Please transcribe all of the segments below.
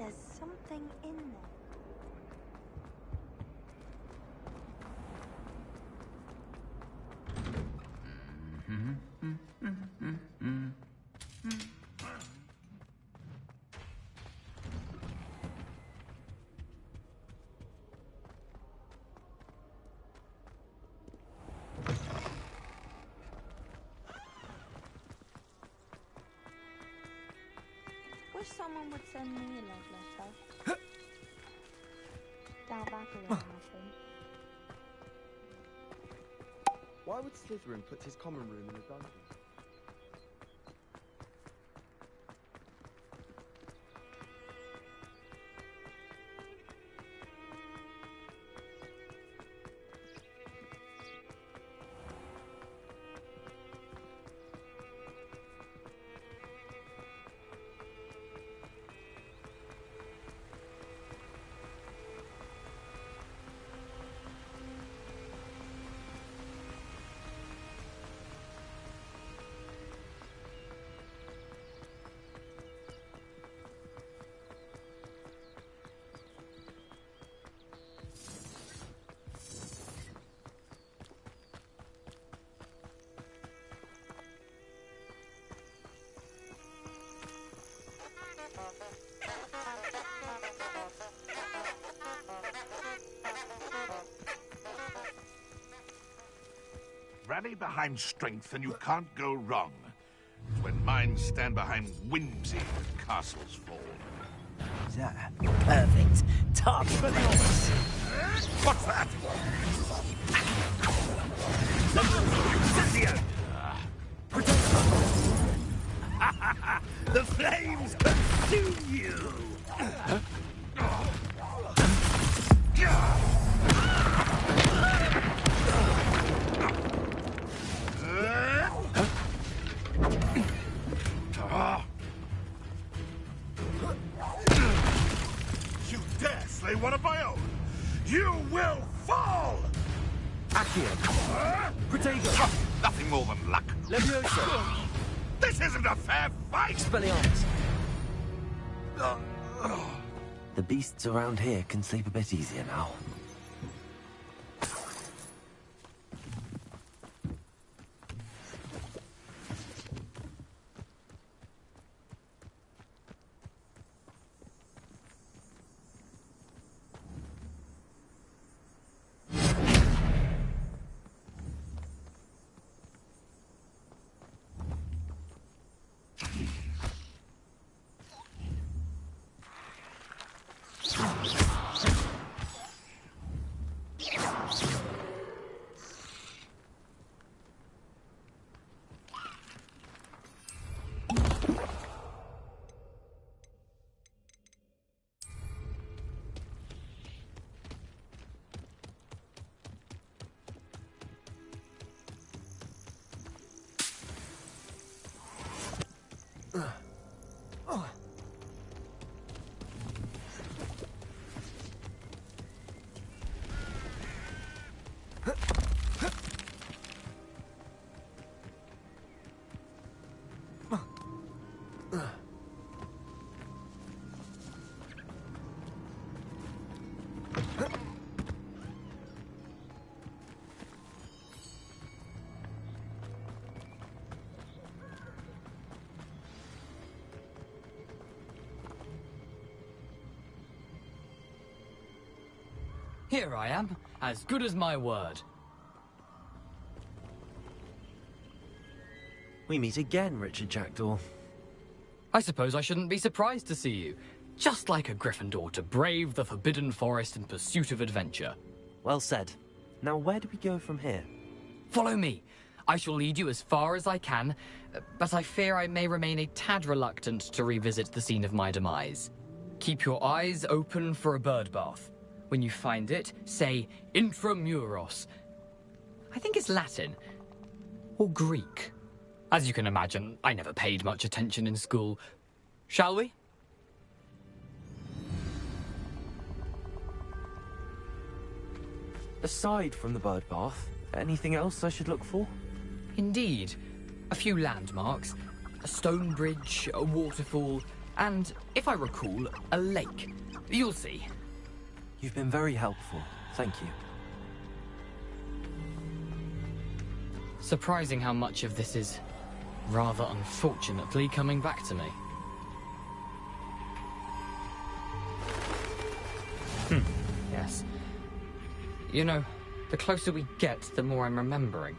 there's something in there. Wish someone would send me a love letter. Doubt that will ever happen. Why would Slytherin put his common room in a dungeon? Rally behind strength and you can't go wrong. It's when minds stand behind whimsy that castles fall. Perfect. Target practice. What's that? The flames consume you! You dare slay one of my own! You will fall! Accio. Protego. Nothing more than luck. Levioso. This isn't a fair fight! Expelliarmus. The beasts around here can sleep a bit easier now. Here I am, as good as my word. We meet again, Richard Jackdaw. I suppose I shouldn't be surprised to see you. Just like a Gryffindor to brave the Forbidden Forest in pursuit of adventure. Well said. Now where do we go from here? Follow me. I shall lead you as far as I can, but I fear I may remain a tad reluctant to revisit the scene of my demise. Keep your eyes open for a bird bath. When you find it, say intramuros. I think it's Latin. Or Greek. As you can imagine, I never paid much attention in school. Shall we? Aside from the bird bath, anything else I should look for? Indeed. A few landmarks. A stone bridge, a waterfall, And, if I recall, a lake. You'll see. You've been very helpful. Thank you. Surprising how much of this is, rather unfortunately, coming back to me. Yes. You know, the closer we get, the more I'm remembering.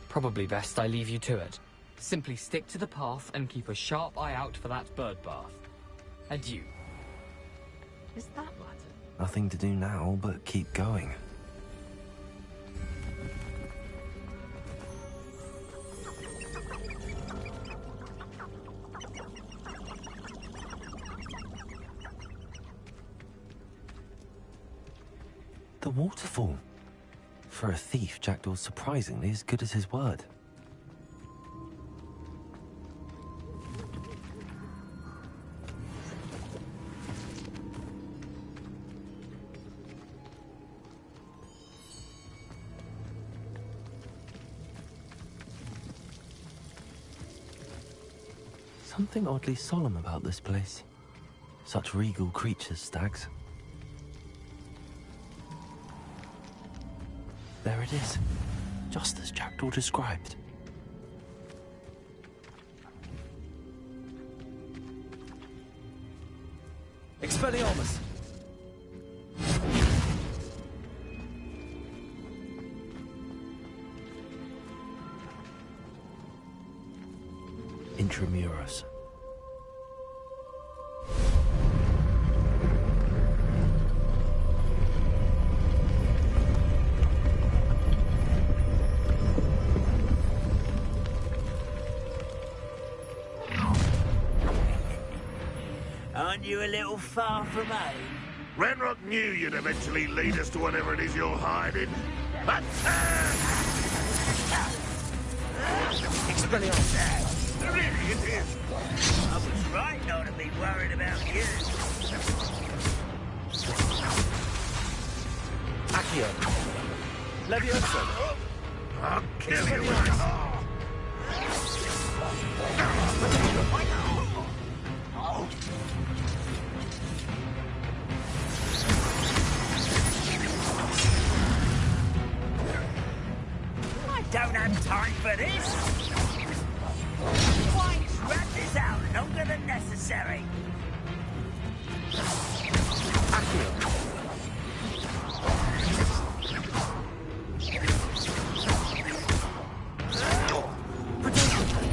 Probably best I leave you to it. Simply stick to the path and keep a sharp eye out for that bird bath. Adieu. Is that Latin? Nothing to do now but keep going. The waterfall. For a thief, Jackdaw's surprisingly as good as his word. Something oddly solemn about this place. Such regal creatures, stags. There it is, just as Jackdaw described. Expelliarmus! Intramuros. Aren't you a little far from home? Ranrock knew you'd eventually lead us to whatever it is you're hiding. But Expelliarmus! really it is. I was right not to be worried about you. Accio! Leviosa! I'll kill you with it. I don't have time for this. Why drag this out longer than necessary? Accio!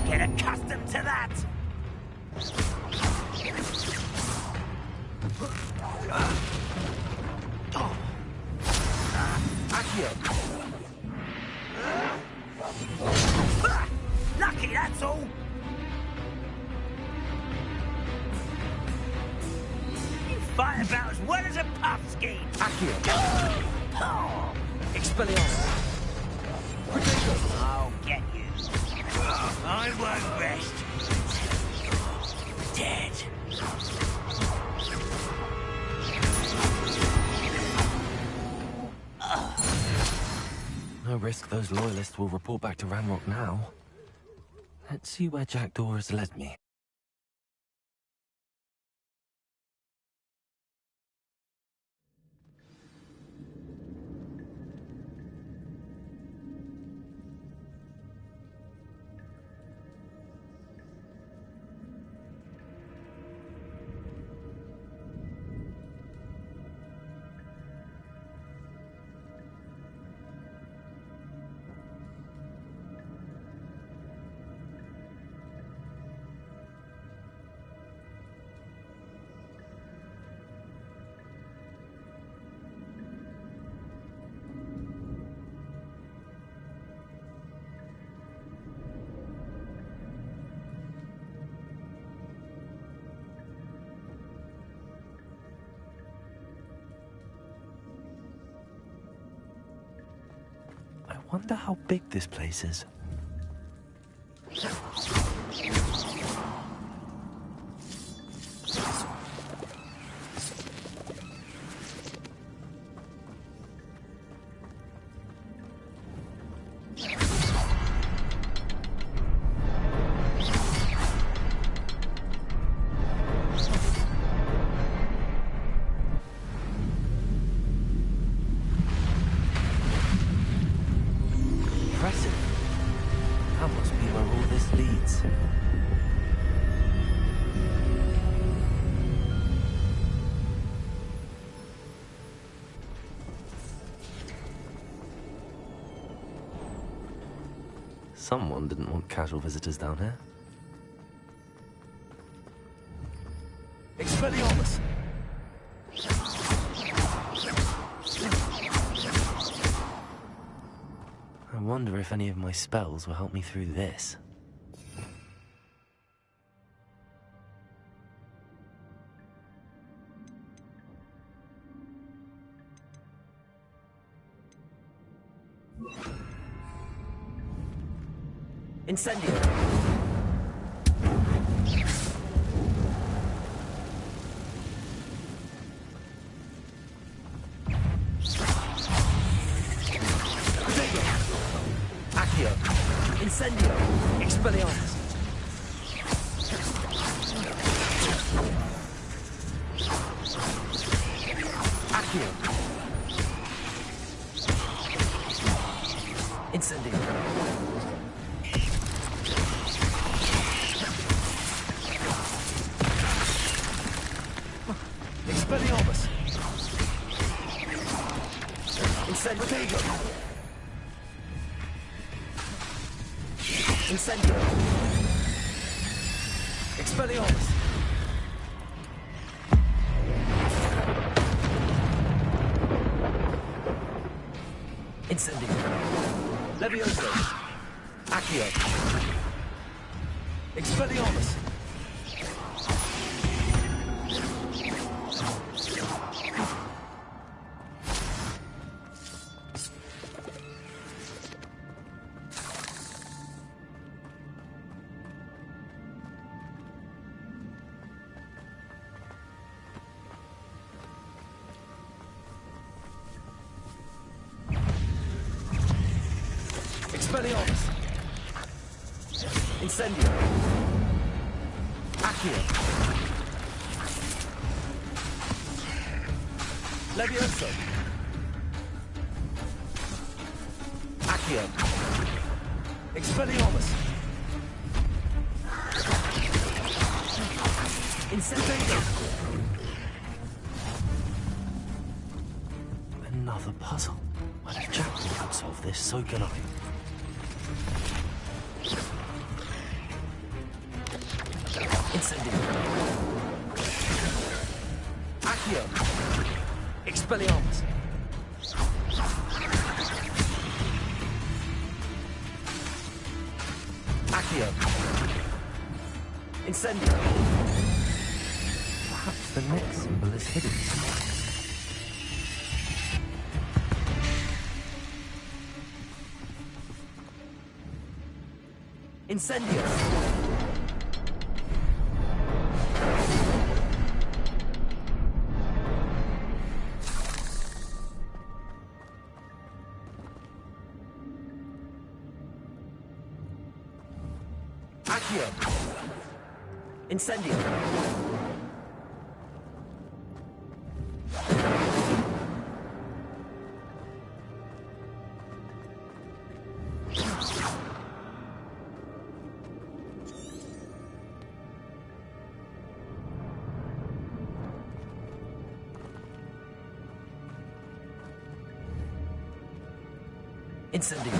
Get accustomed to that. Accio! Lucky, that's all. You fight about as well as a puff ski. Accio! Oh, Expelliarmus! I'll get you. I won't rest. Dead. No risk those loyalists will report back to Ranrock now. Let's see where Jackdaw has led me. I wonder how big this place is. Someone didn't want casual visitors down here. Expelliarmus! I wonder if any of my spells will help me through this. Incendio! Accio! Incendio! Expelliarmus! Accio! Incendio! Expelliarmus! Incendio! Incendio! Expelliarmus! Incendio! Levioso! Accio! Expelliarmus! Expelliarmus! Incendio! Accio! Levioso! Accio! Expelliarmus! Incendio! Another puzzle. Well, if Jackdaw could solve this, so can I. Incendio! Accio! Expelliarmus! Accio! Incendio! Perhaps the next symbol is hidden somewhere. Incendio! Accio! Incendio! Incendio!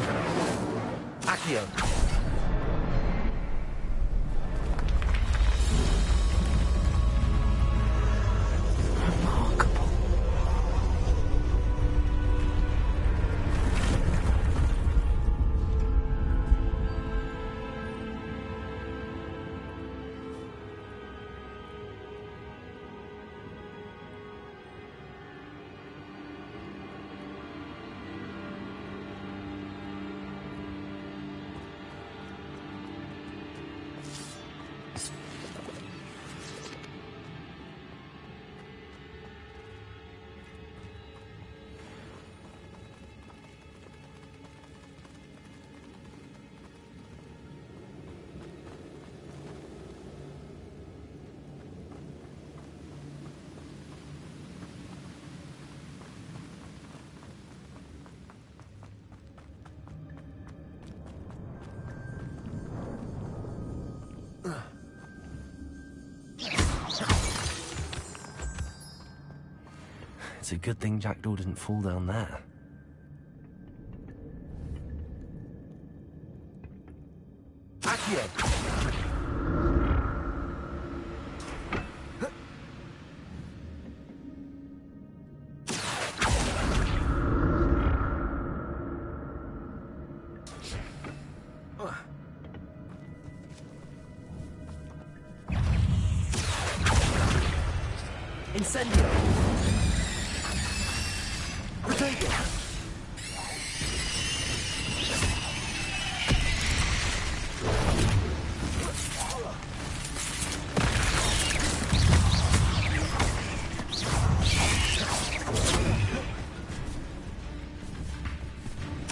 Accio! Remarkable. It's a good thing Jackdaw didn't fall down there. Accio. Incendio. Potato.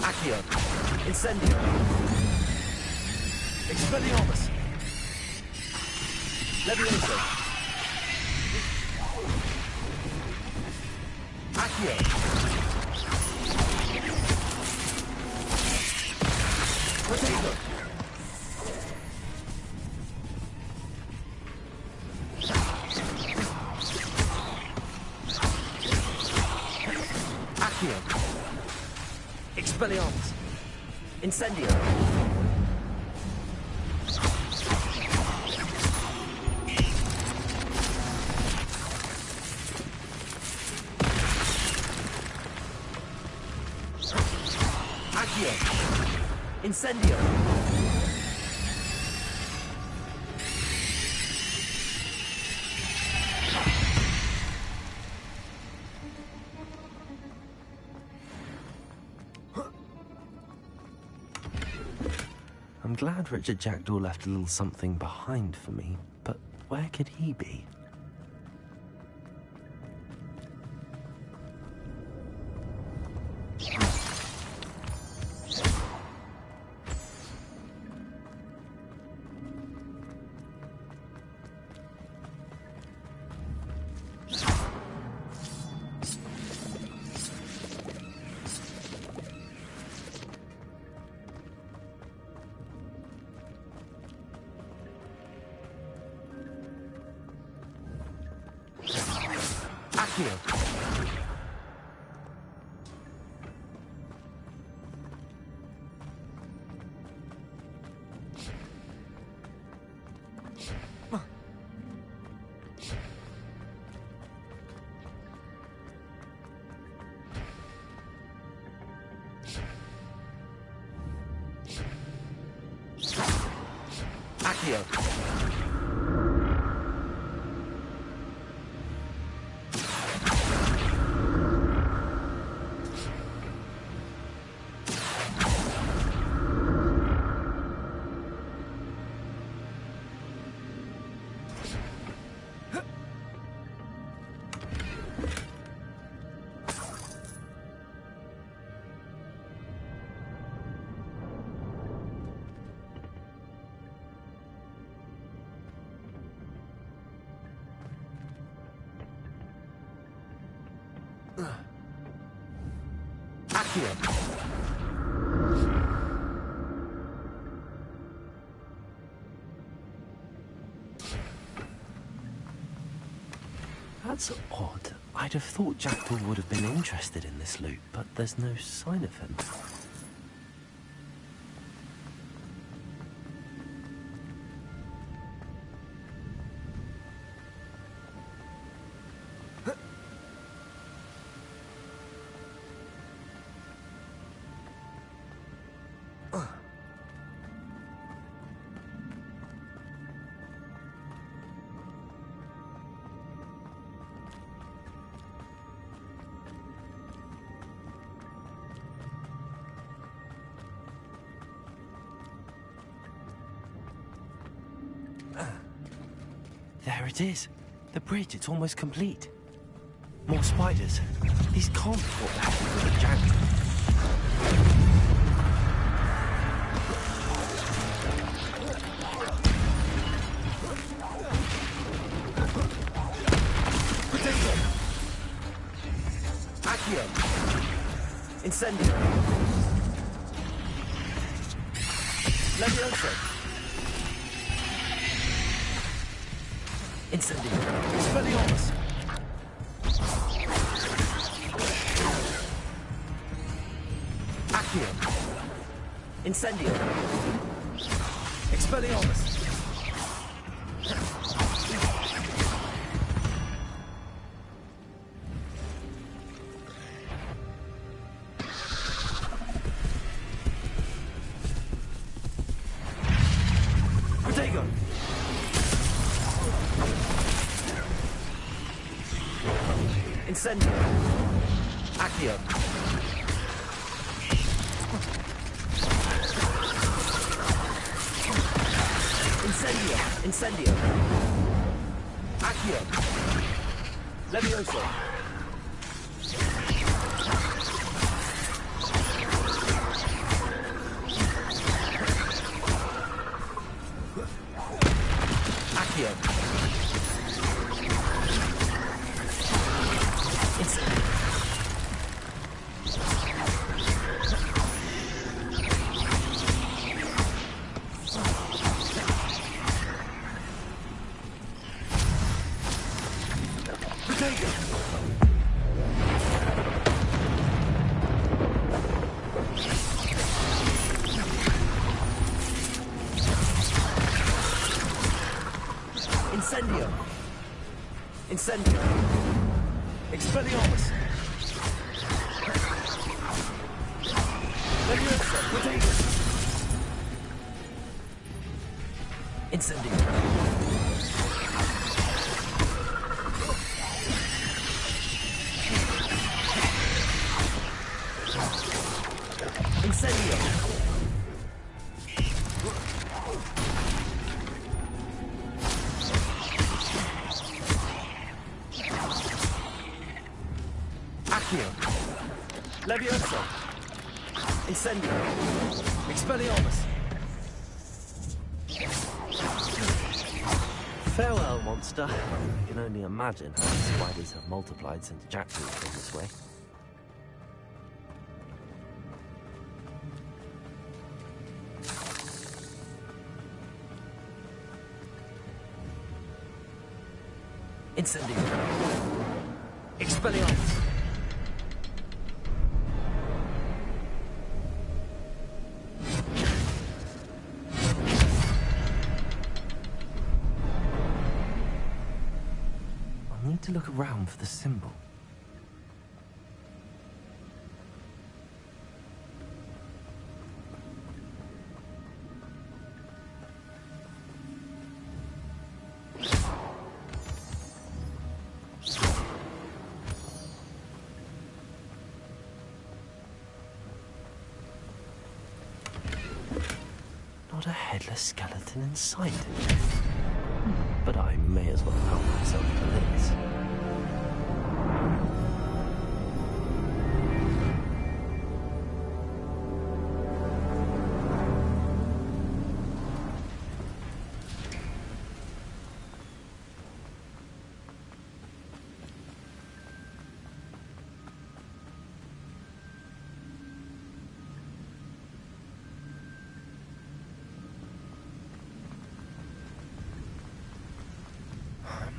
Accio. Incendio. Expelliarmus. Levioso. Accio. Potato. Accio. Expelliarmus. Incendio. Accio. Incendio. I'm glad Richard Jackdaw left a little something behind for me, but where could he be? Accio. Accio. Accio. That's odd. I'd have thought Jackdaw would have been interested in this loot, but there's no sign of him. There it is. The bridge, it's almost complete. More spiders. These can't be what happened to the Jackdaw. Potato. Accio. Incendio. Levioso. Incendio. Expelliarmus. Accio. Incendio. Expelliarmus! Protego! Incendio! Accio! Incendio! Incendio! Accio! Levioso! Accio! Incendio! Incendio! Incendio! Expelliarmus! Leviosa! Protego! Incendio! Incendio! Accio! Leviosa! Incendio! Expelliarmus! Farewell, monster. You can only imagine how the spiders have multiplied since jackdaws came this way. Incendio! Expelliarmus! I need to look around for the symbol. Not a headless skeleton in sight. But I may as well help myself to this.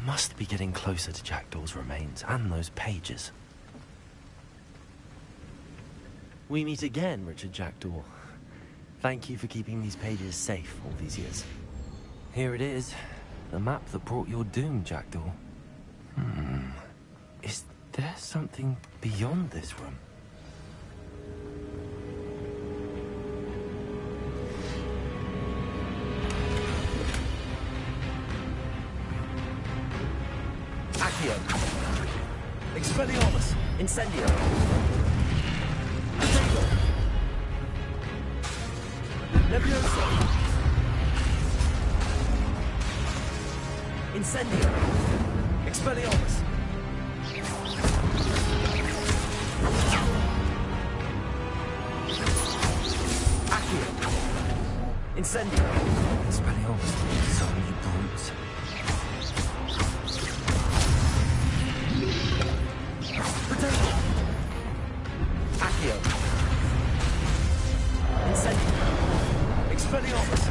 Must be getting closer to Jackdaw's remains and those pages. We meet again, Richard Jackdaw. Thank you for keeping these pages safe all these years. Here it is, the map that brought your doom, Jackdaw. Is there something beyond this room? Accio! Expelliarmus! Incendio! Protego! Leviosa! Incendio! Expelliarmus! Accio! Incendio! Expelliarmus! So many brutes. Protego! Accio! Incendio! Expelliarmus!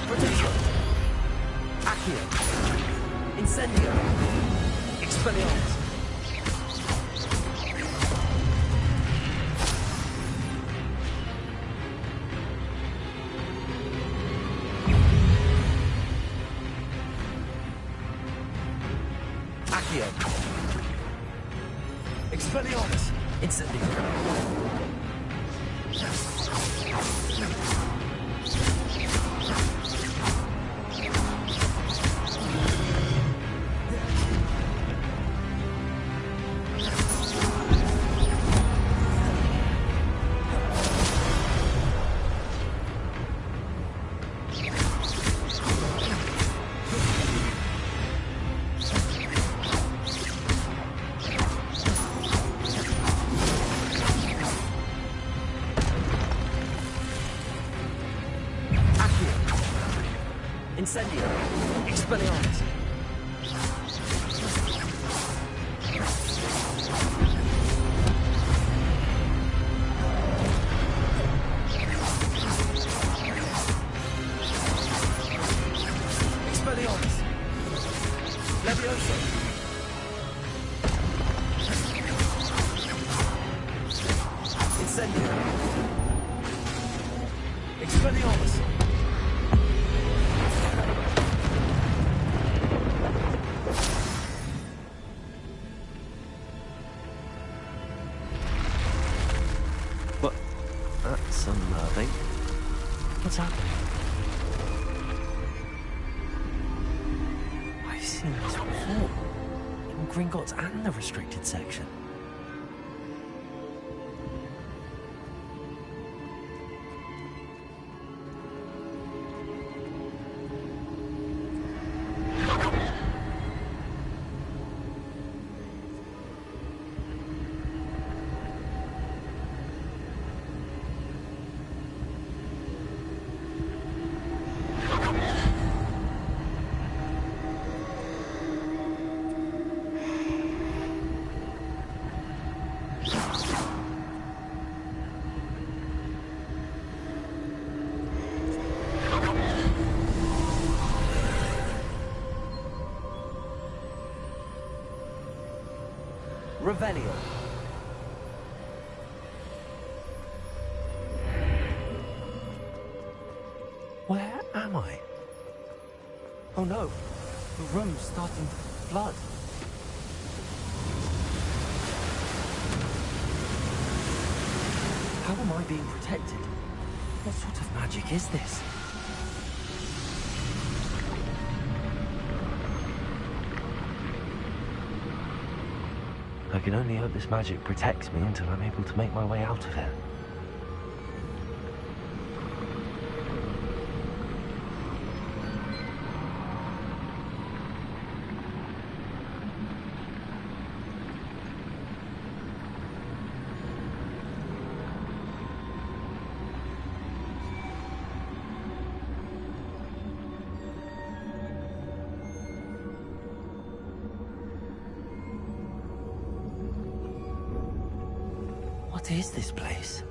Protego! Expelliarmus! Accio! Expelliarmus! Incendio! Incendio! Expelliarmus! Expelliarmus! Levioso! Incendio! Expelliarmus! That's unnerving. What's happening? I've seen this before. In Gringotts and the restricted section. Revelio. Where am I? Oh no, the room's starting to flood. How am I being protected? What sort of magic is this? I can only hope this magic protects me until I'm able to make my way out of it. What is this place?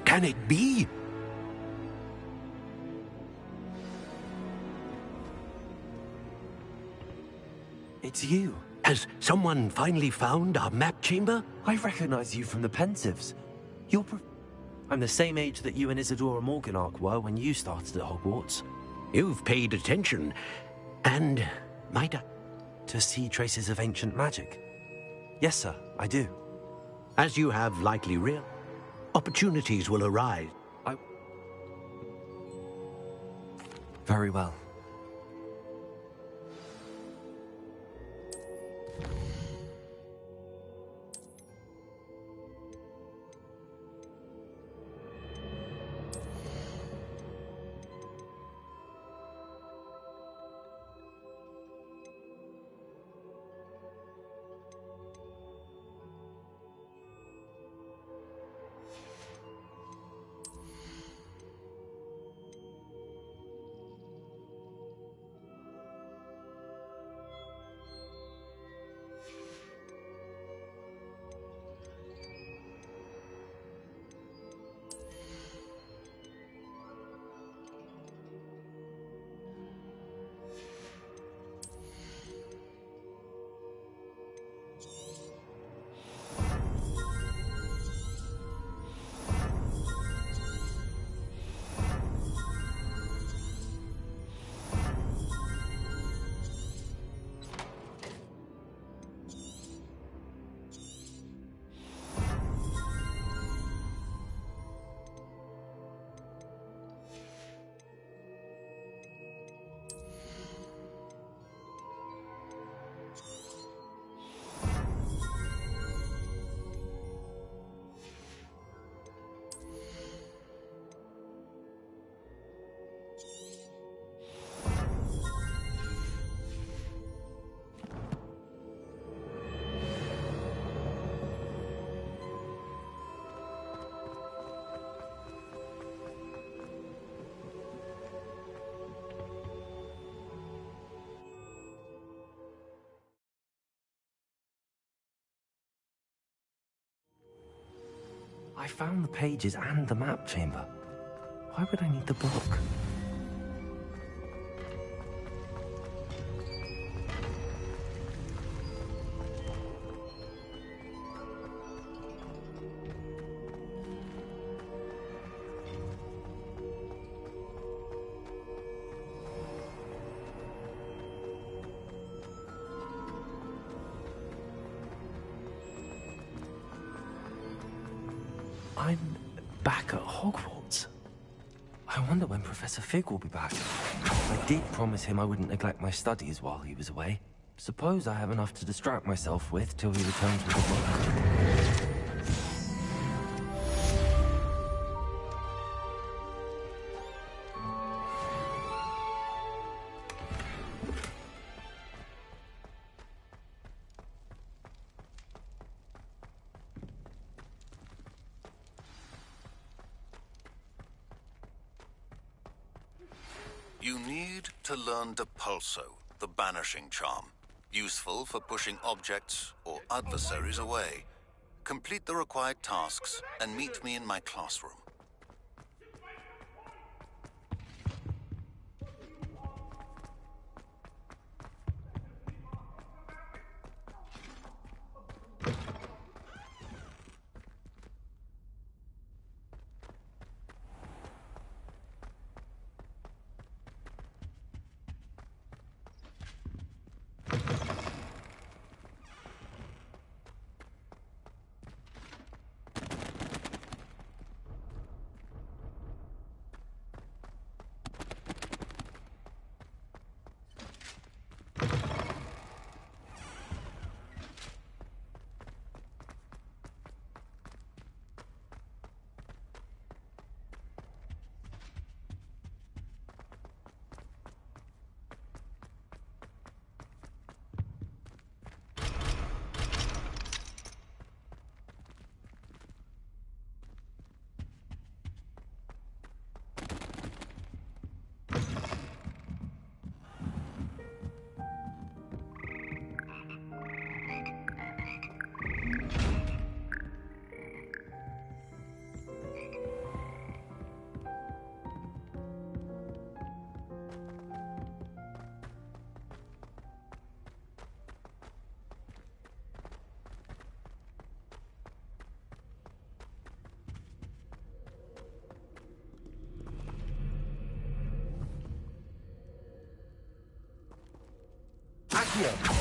Can it be? It's you. Has someone finally found our map chamber? I recognize you from the Pensives. I'm the same age that you and Isadora Morganach were when you started at Hogwarts. You've paid attention, and might I? To see traces of ancient magic. Yes, sir, I do. As you have likely realized, opportunities will arise. Very well. I found the pages and the map chamber. Why would I need the book? I'm back at Hogwarts. I wonder when Professor Fig will be back. I did promise him I wouldn't neglect my studies while he was away. Suppose I have enough to distract myself with till he returns with a book. You need to learn Depulso, the banishing charm. Useful for pushing objects or adversaries away. Complete the required tasks and meet me in my classroom. Accio!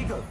go.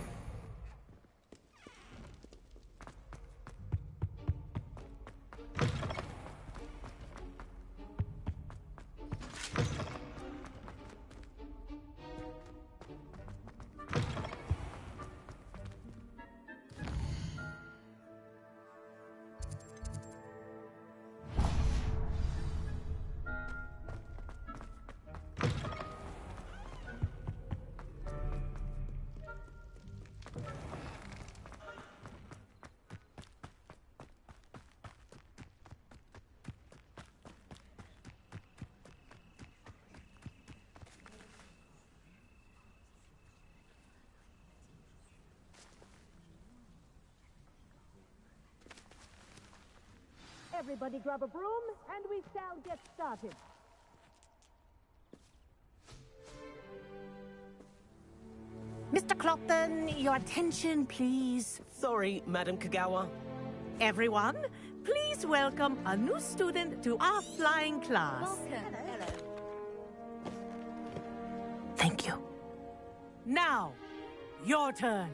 Everybody grab a broom, and we shall get started. Mr. Clopton, your attention, please. Sorry, Madam Kagawa. Everyone, please welcome a new student to our flying class. Hello. Thank you. Now, your turn.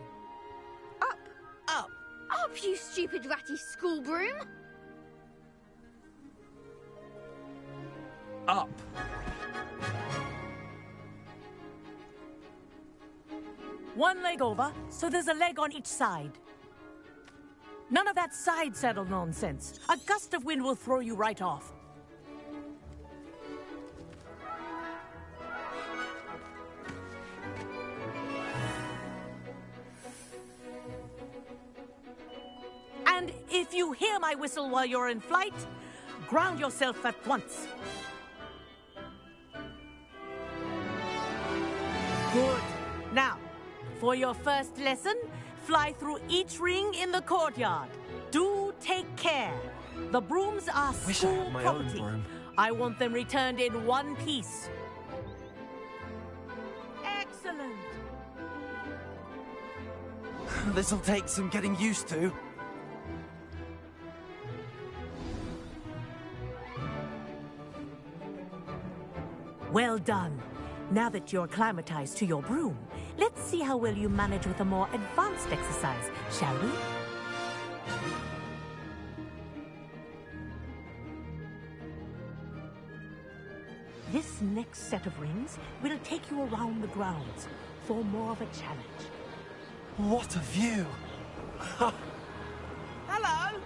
Up! Up, you stupid ratty school broom! Up! One leg over, so there's a leg on each side. None of that side saddle nonsense. A gust of wind will throw you right off. And if you hear my whistle while you're in flight, ground yourself at once. Good. Now, for your first lesson, fly through each ring in the courtyard. Do take care. The brooms are Wish I school had my own property. broom. I want them returned in one piece. Excellent. This'll take some getting used to. Well done. Now that you're acclimatized to your broom, let's see how well you manage with a more advanced exercise, shall we? This next set of rings will take you around the grounds for more of a challenge. What a view! Hello!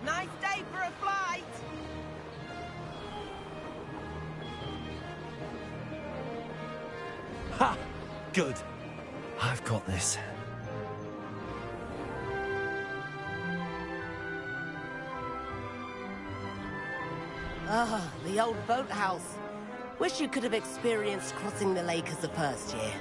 Nice day for a flight! Ha! Good. I've got this. Ah, the old boathouse. Wish you could have experienced crossing the lake as a first year.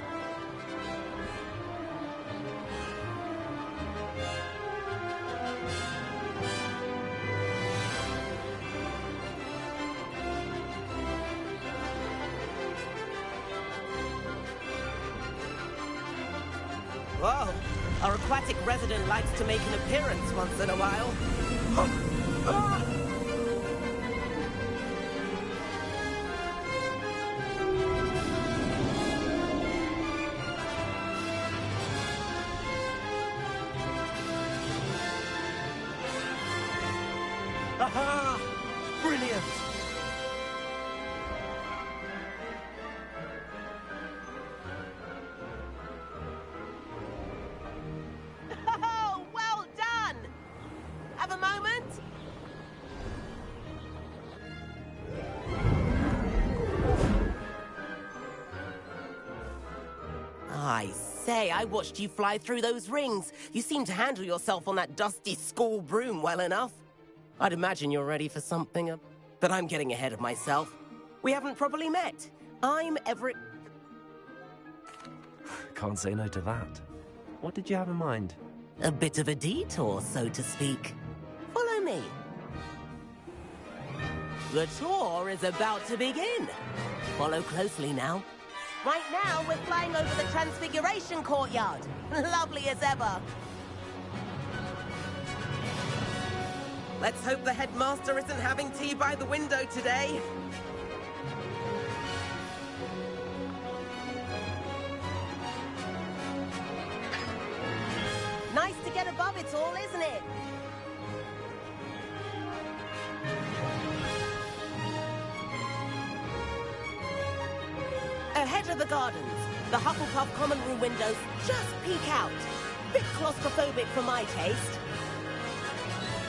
Whoa, our aquatic resident likes to make an appearance once in a while. Aha! Brilliant! Oh, well done! Have a moment? I say, I watched you fly through those rings. You seem to handle yourself on that dusty school broom well enough. I'd imagine you're ready for something, but I'm getting ahead of myself. We haven't properly met. I'm Everett. Can't say no to that. What did you have in mind? A bit of a detour, so to speak. Follow me. The tour is about to begin. Follow closely now. Right now, we're flying over the Transfiguration Courtyard. Lovely as ever. Let's hope the headmaster isn't having tea by the window today. above it all, isn't it? Ahead of the gardens, the Hufflepuff common room windows just peek out. Bit claustrophobic for my taste.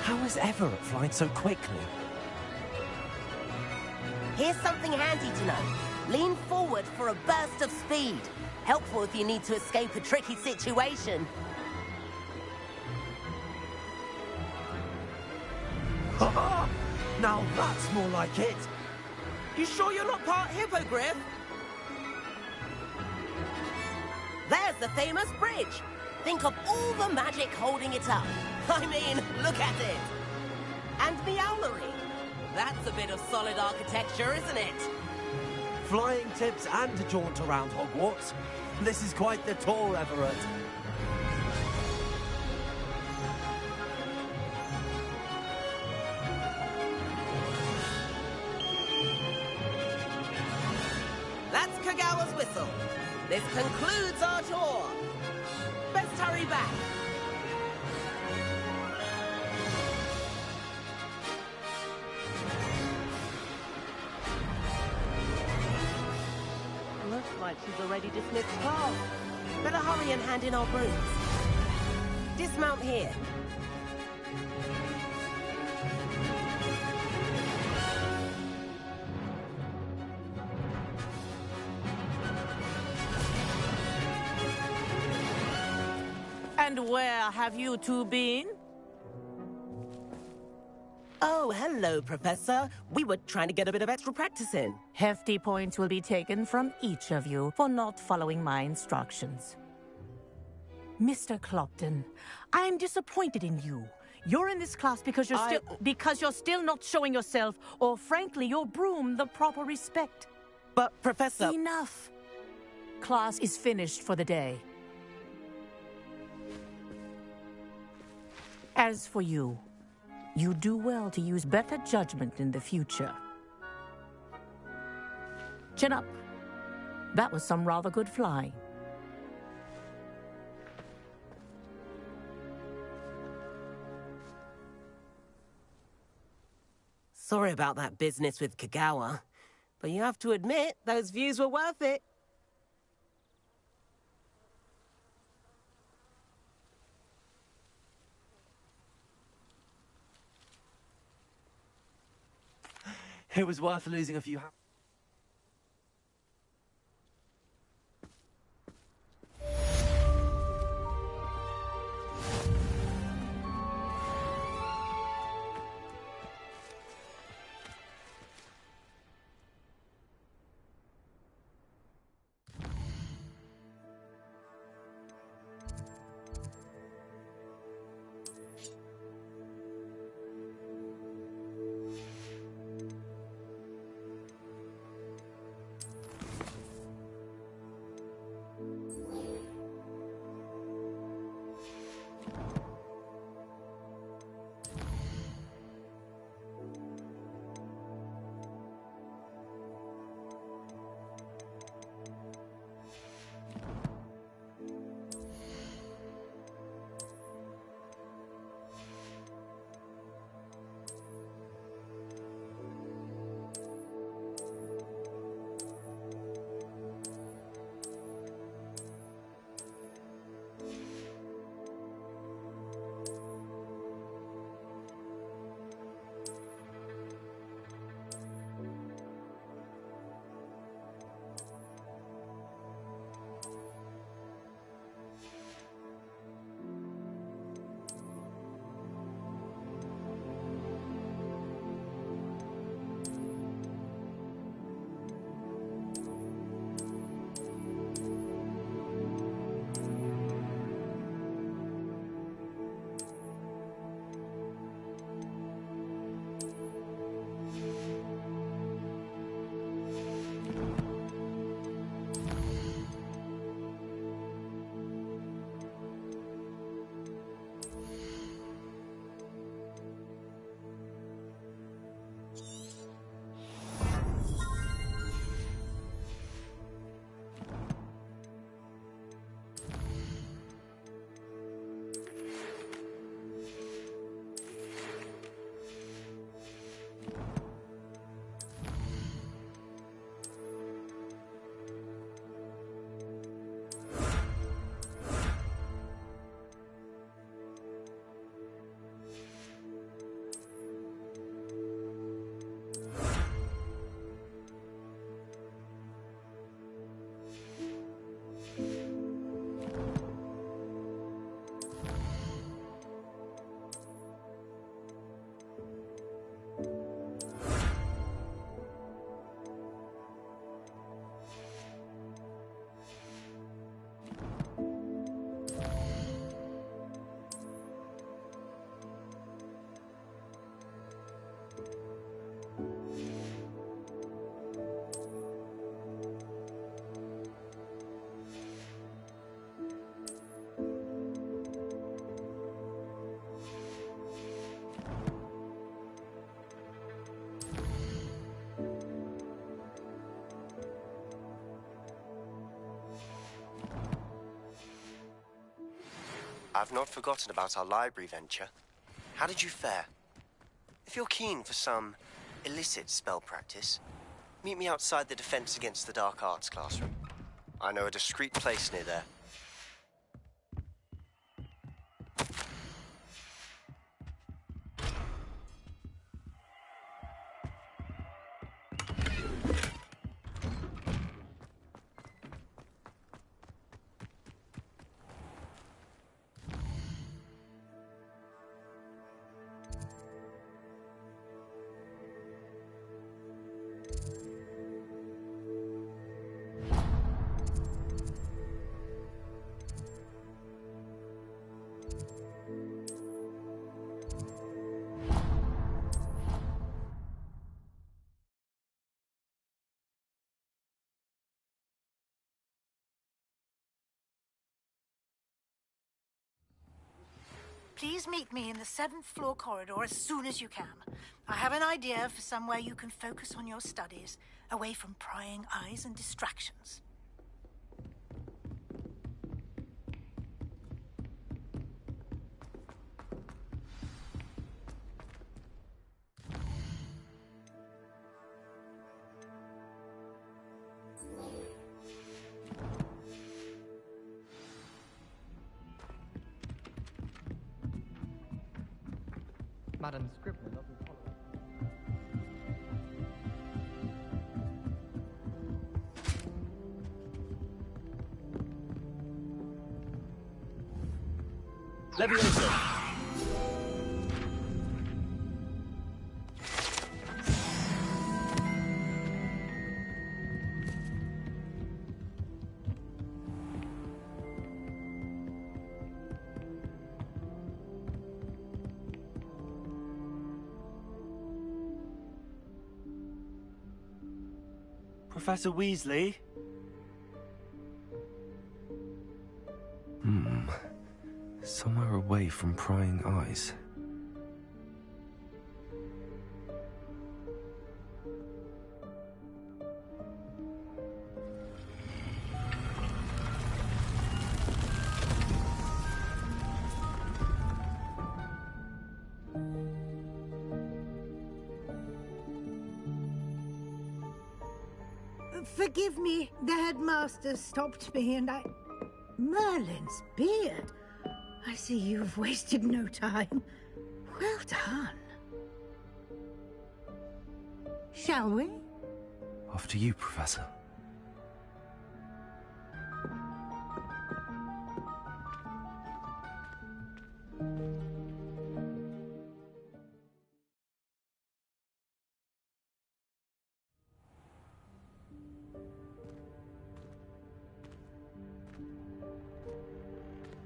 How is Everett flying so quickly? Here's something handy to know. Lean forward for a burst of speed. Helpful if you need to escape a tricky situation. Now that's more like it. You sure you're not part hippogriff? There's the famous bridge. Think of all the magic holding it up. I mean, look at it. And Meowlery. That's a bit of solid architecture, isn't it? Flying tips and a jaunt around Hogwarts. This is quite the tour, Everett. That's Kagawa's whistle. This concludes our tour. Best hurry back. Looks like she's already dismissed class. Better hurry and hand in our brooms. Dismount here. And where have you two been? Oh, hello, Professor. We were trying to get a bit of extra practice in. Hefty points will be taken from each of you for not following my instructions. Mr. Clopton, I am disappointed in you. You're in this class because you're still not showing yourself, or frankly, your broom the proper respect. But, Professor... Enough. Class is finished for the day. As for you, you do well to use better judgment in the future. Chin up. That was some rather good flying. Sorry about that business with Kagawa, but you have to admit, those views were worth it. It was worth losing a few... I've not forgotten about our library venture. How did you fare? If you're keen for some illicit spell practice, meet me outside the Defense Against the Dark Arts classroom. I know a discreet place near there. Please meet me in the 7th floor corridor as soon as you can. I have an idea for somewhere you can focus on your studies, away from prying eyes and distractions. Madam Scribner doesn't follow. Levioso! Professor Weasley? Somewhere away from prying eyes. Forgive me, the headmaster stopped me and I... Merlin's beard. I see you've wasted no time. Well done. Shall we? After you, Professor.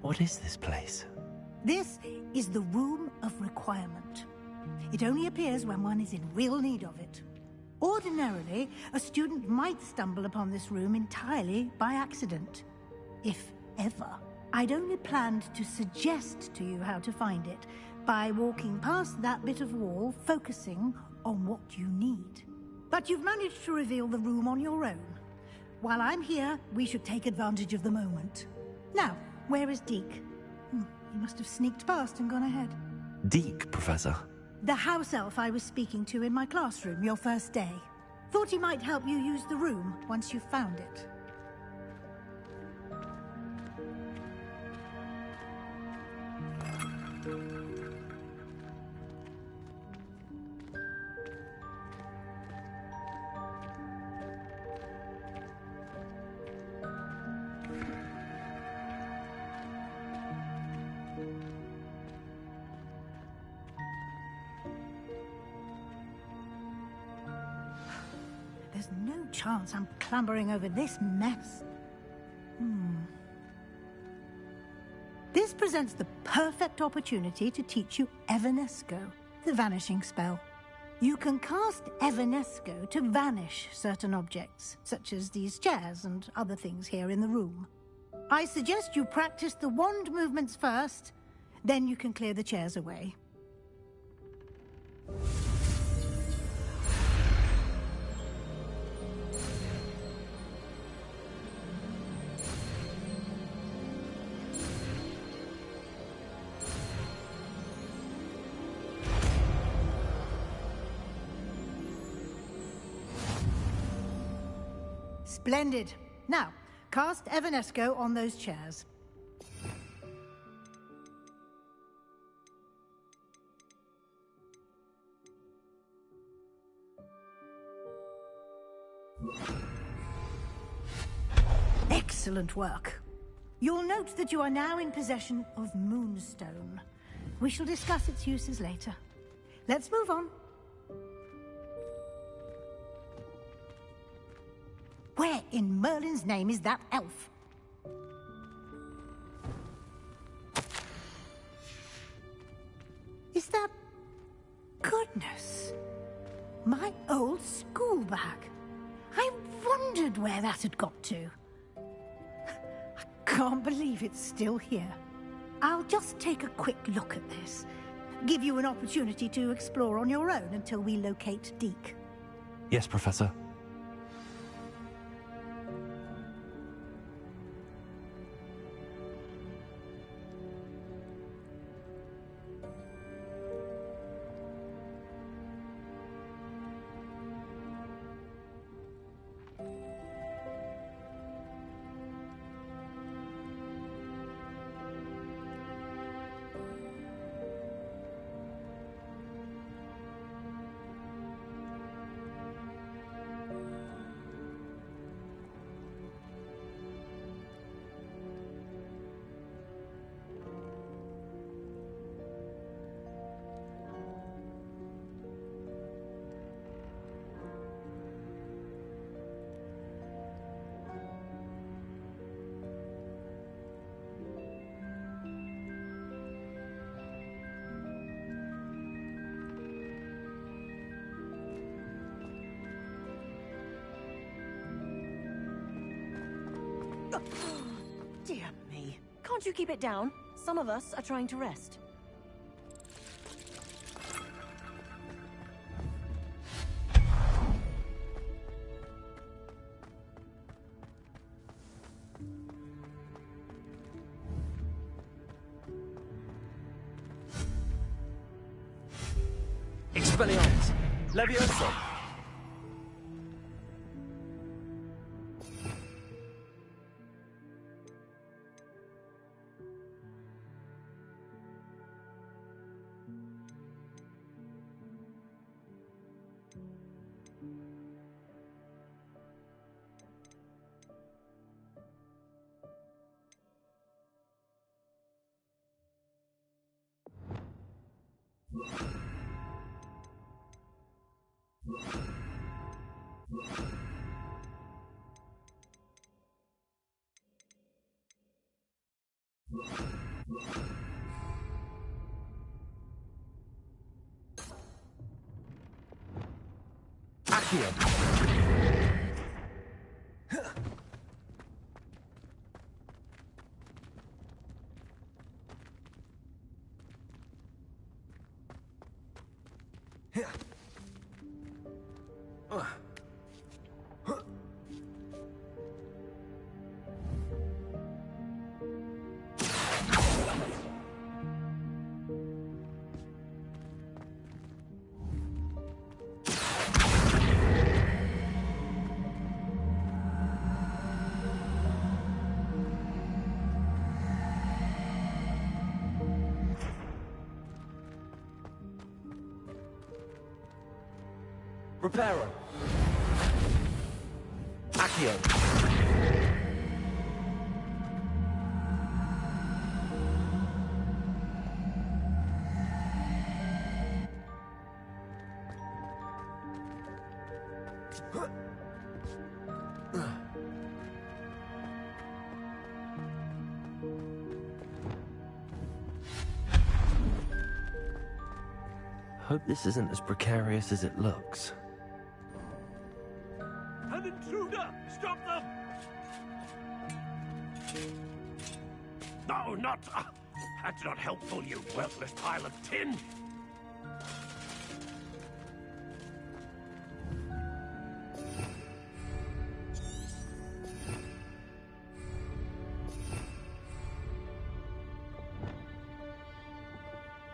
What is this place? This is the Room of Requirement. It only appears when one is in real need of it. Ordinarily, a student might stumble upon this room entirely by accident. If ever. I'd only planned to suggest to you how to find it by walking past that bit of wall, focusing on what you need. But you've managed to reveal the room on your own. While I'm here, we should take advantage of the moment. Now, where is Deke? He must have sneaked past and gone ahead. Deke, Professor? The house elf I was speaking to in my classroom your first day. Thought he might help you use the room once you found it. There's no chance I'm clambering over this mess. This presents the perfect opportunity to teach you Evanesco, the vanishing spell. You can cast Evanesco to vanish certain objects, such as these chairs and other things here in the room. I suggest you practice the wand movements first, then you can clear the chairs away. Splendid. Now, cast Evanesco on those chairs. Excellent work. You'll note that you are now in possession of Moonstone. We shall discuss its uses later. Let's move on. Where in Merlin's name is that elf? Is that... Goodness. My old school bag. I wondered where that had got to. I can't believe it's still here. I'll just take a quick look at this. Give you an opportunity to explore on your own until we locate Deke. Yes, Professor. Dear me. Can't you keep it down? Some of us are trying to rest. Expelliarmus! Levioso! Reparo. Accio. Hope this isn't as precarious as it looks. An intruder! Stop them! No, not... that's not helpful, you worthless pile of tin!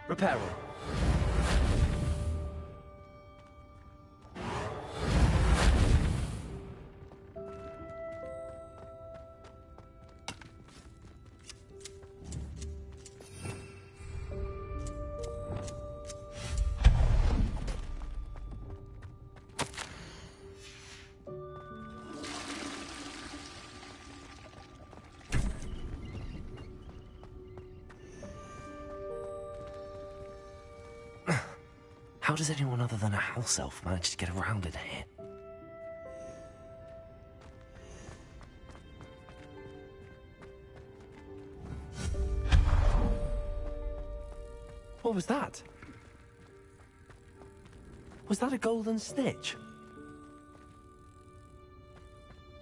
Reparo. How does anyone other than a house elf manage to get around in here? What was that? Was that a golden snitch?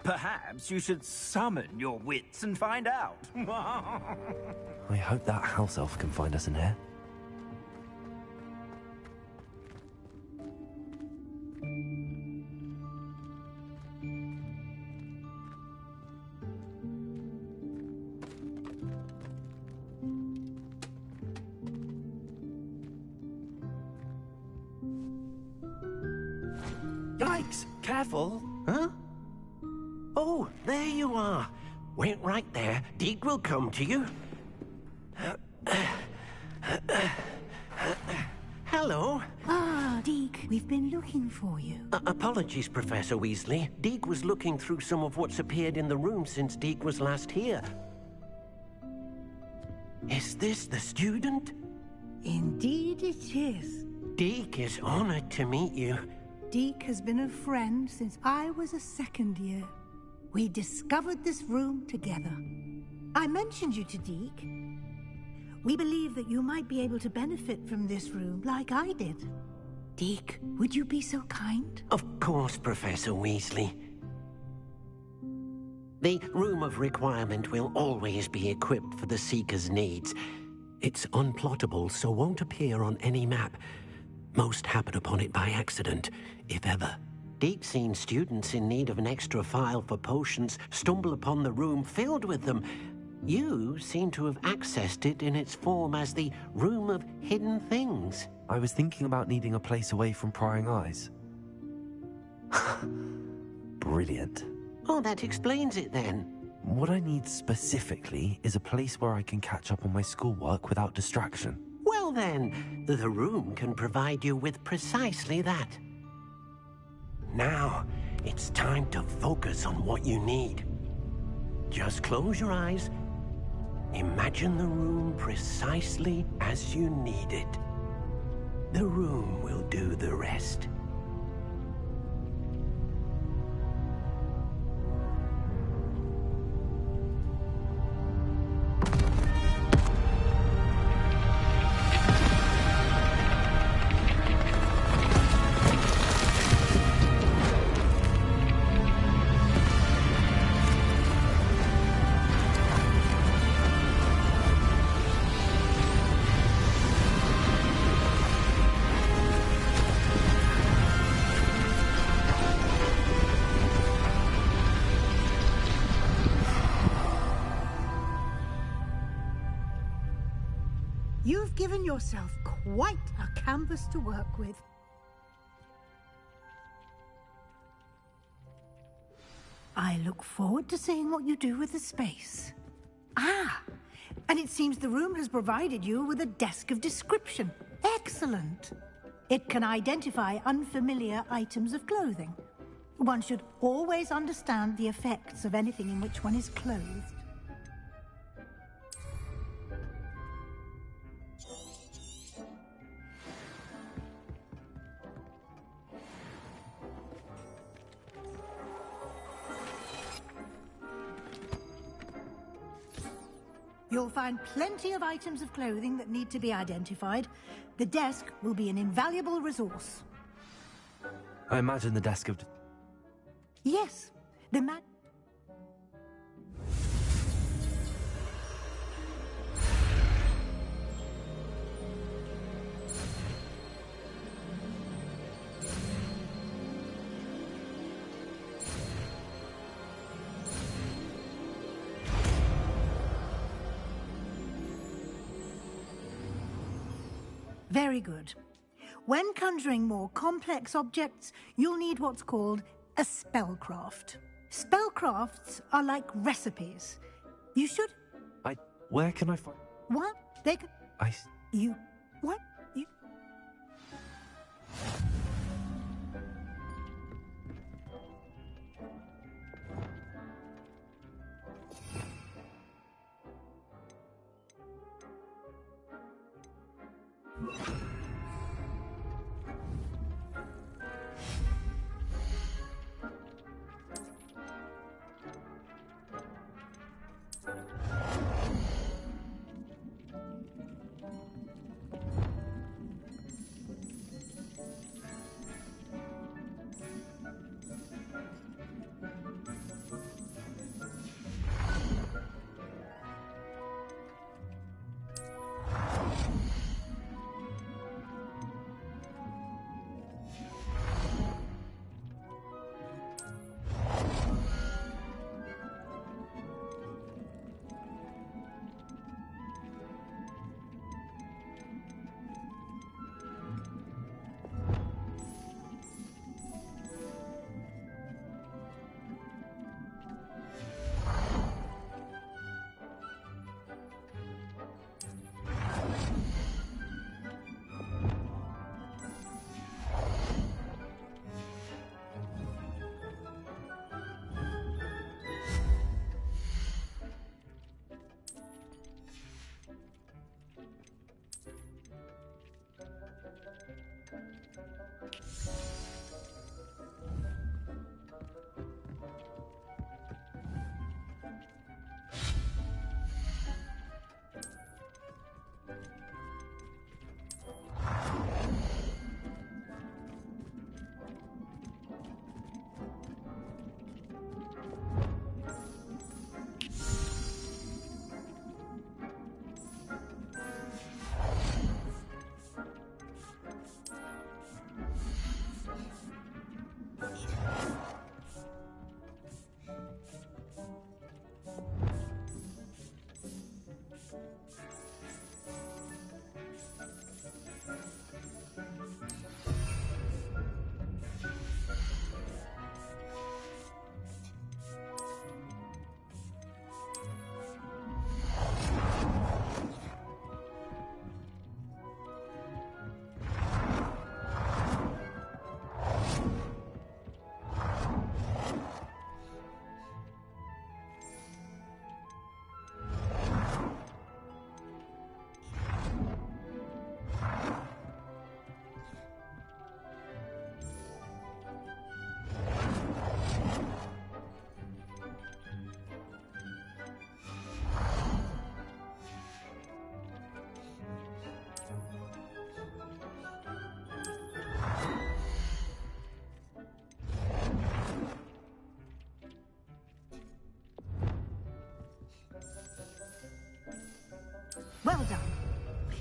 Perhaps you should summon your wits and find out. I hope that house elf can find us in here. Yikes! Careful! Huh? Oh, there you are. Wait right there. Deke will come to you. Hello. Ah, Deke, we've been looking for you. Apologies, Professor Weasley. Deke was looking through some of what's appeared in the room since Deke was last here. Is this the student? Indeed it is. Deke is honored to meet you. Deke has been a friend since I was a second year. We discovered this room together. I mentioned you to Deke. We believe that you might be able to benefit from this room like I did. Deke, would you be so kind? Of course, Professor Weasley. The Room of Requirement will always be equipped for the Seeker's needs. It's unplottable, so won't appear on any map. Most happen upon it by accident, if ever. Deke's seen students in need of an extra file for potions stumble upon the room filled with them. You seem to have accessed it in its form as the Room of Hidden Things. I was thinking about needing a place away from prying eyes. Brilliant. Oh, that explains it then. What I need specifically is a place where I can catch up on my schoolwork without distraction. Well then, the room can provide you with precisely that. Now, it's time to focus on what you need. Just close your eyes. Imagine the room precisely as you need it. The room will do the rest. You've given yourself quite a canvas to work with. I look forward to seeing what you do with the space. Ah, and it seems the room has provided you with a desk of description. Excellent. It can identify unfamiliar items of clothing. One should always understand the effects of anything in which one is clothed. You'll find plenty of items of clothing that need to be identified. The desk will be an invaluable resource. I imagine the desk of... Yes, the man... Very good. When conjuring more complex objects, you'll need what's called a spellcraft. Spellcrafts are like recipes. You should... Where can I find... What? They can... You... What? You...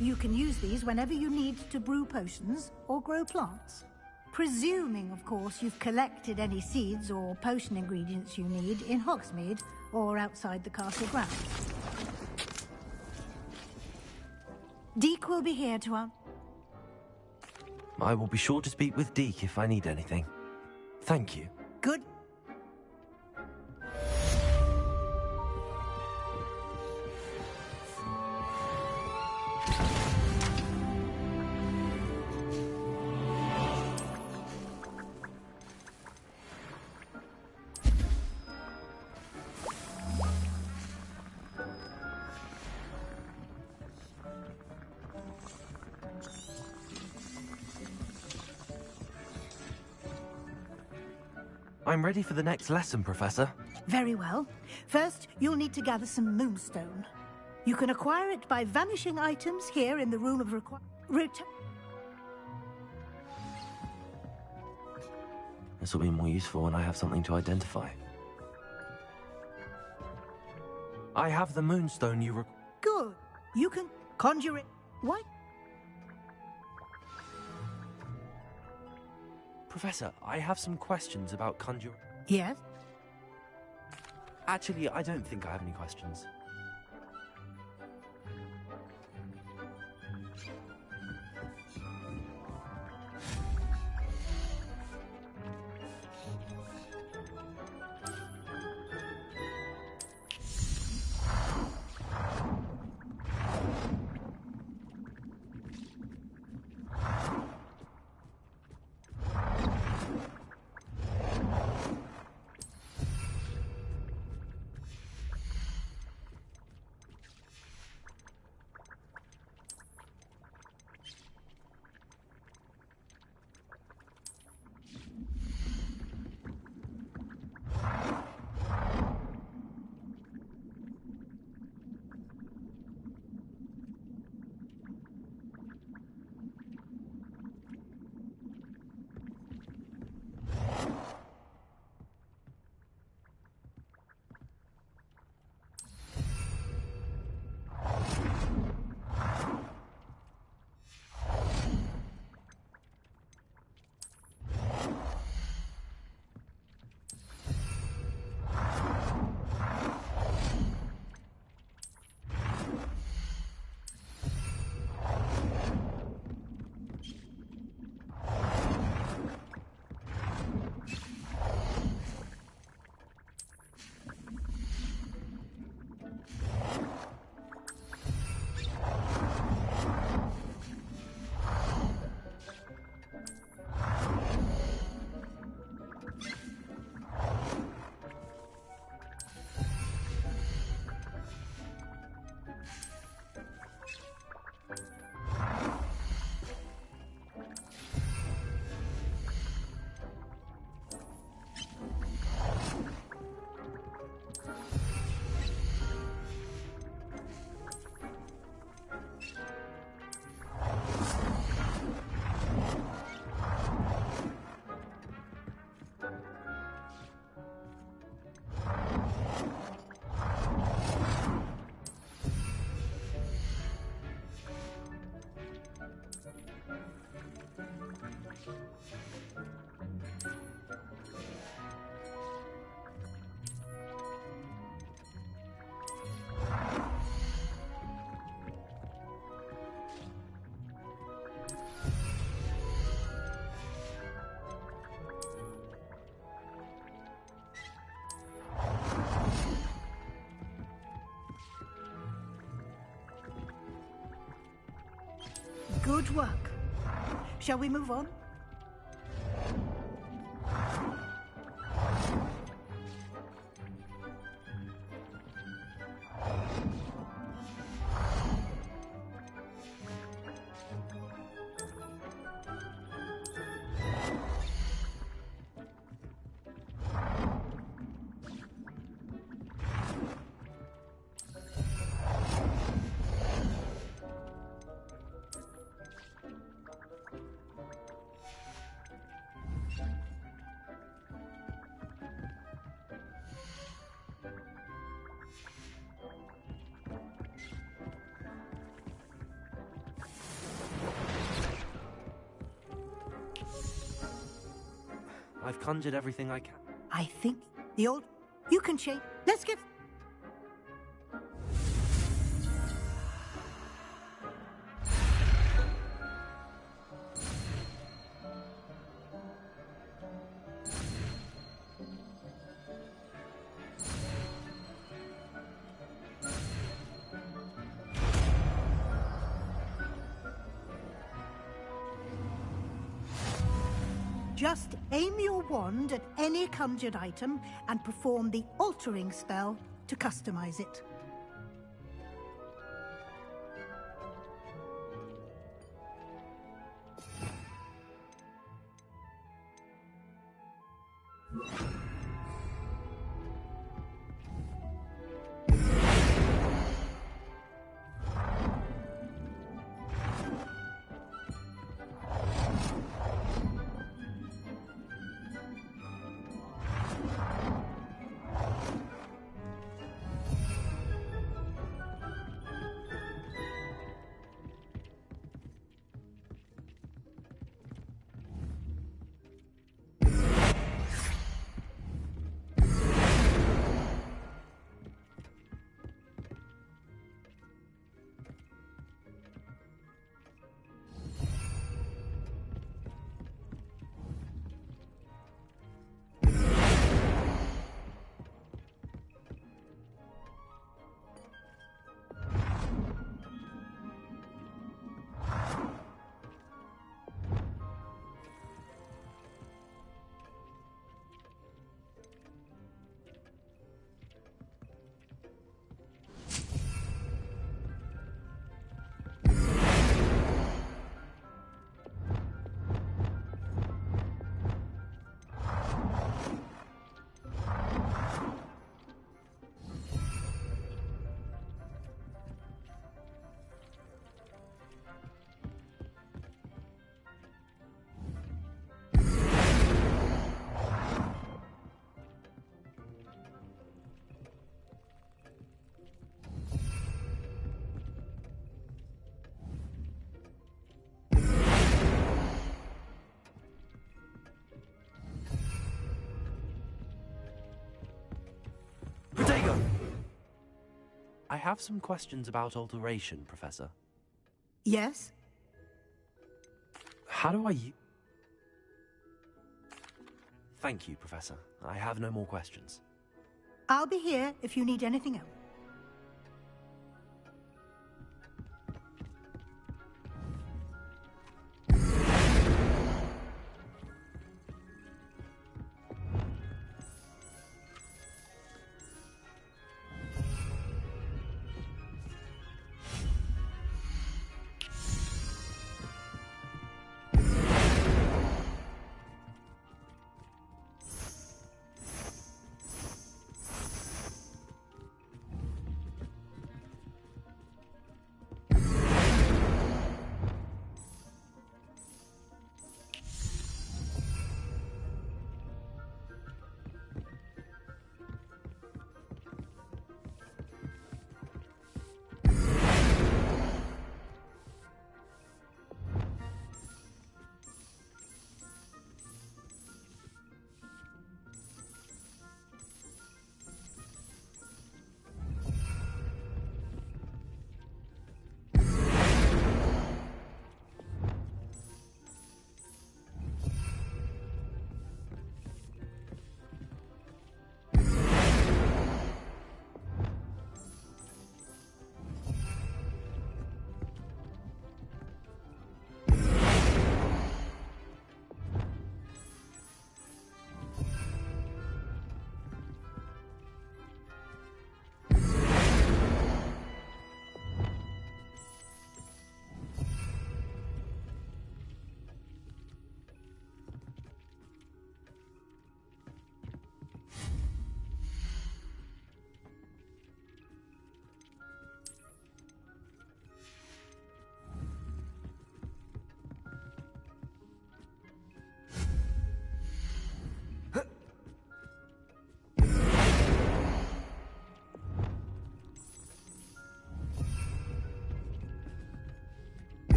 You can use these whenever you need to brew potions or grow plants. Presuming, of course, you've collected any seeds or potion ingredients you need in Hogsmeade or outside the castle grounds. Deke will be here to I will be sure to speak with Deke if I need anything. Thank you. Good. I'm ready for the next lesson, Professor. Very well. First, you'll need to gather some moonstone. You can acquire it by vanishing items here in the room of This will be more useful when I have something to identify. I have the moonstone you Good. You can conjure it. What? Professor, I have some questions about conjure... Yes? Actually, I don't think I have any questions. Good work. Shall we move on? I've conjured everything I can. I think the old... You can change... Let's get... Just aim your wand at any conjured item and perform the altering spell to customize it. I have some questions about alteration, Professor. Yes? How do I... Thank you, Professor. I have no more questions. I'll be here if you need anything else.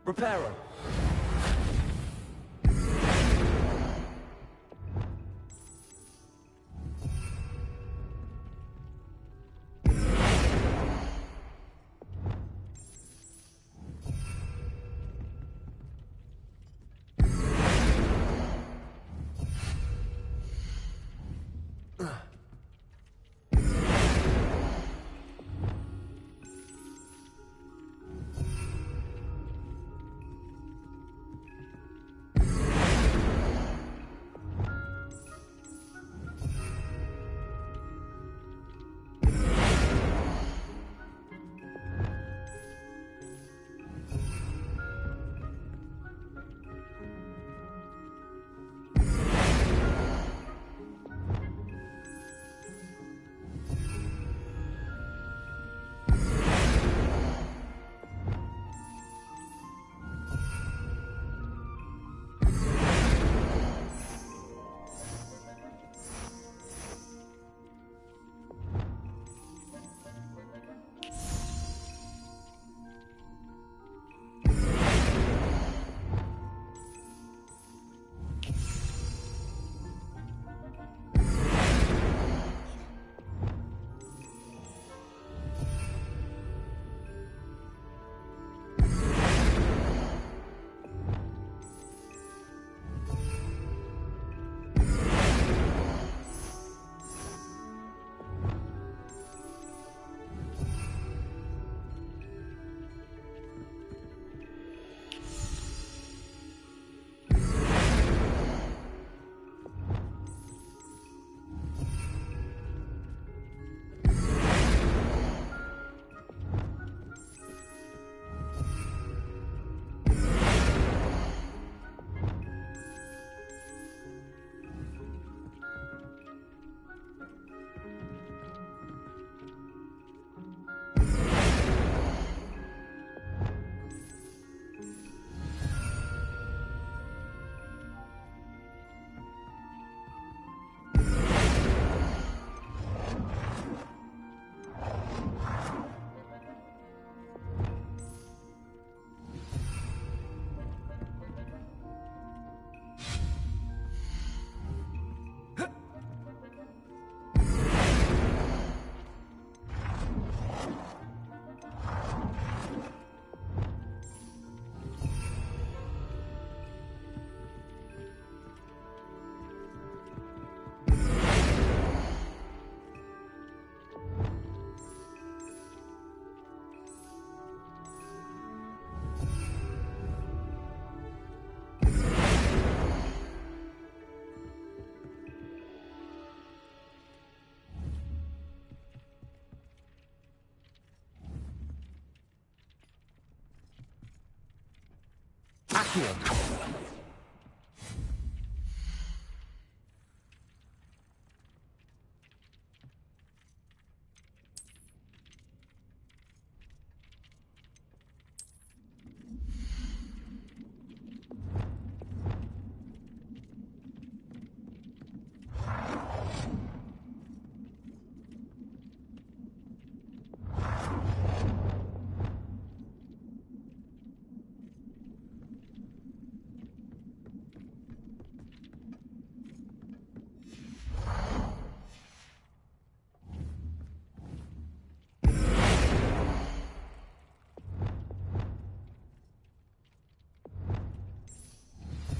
Reparo. Accio.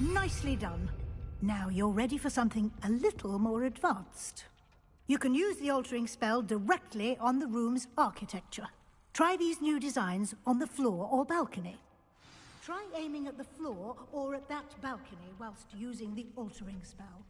Nicely done. Now you're ready for something a little more advanced. You can use the altering spell directly on the room's architecture. Try these new designs on the floor or balcony. Try aiming at the floor or at that balcony whilst using the altering spell.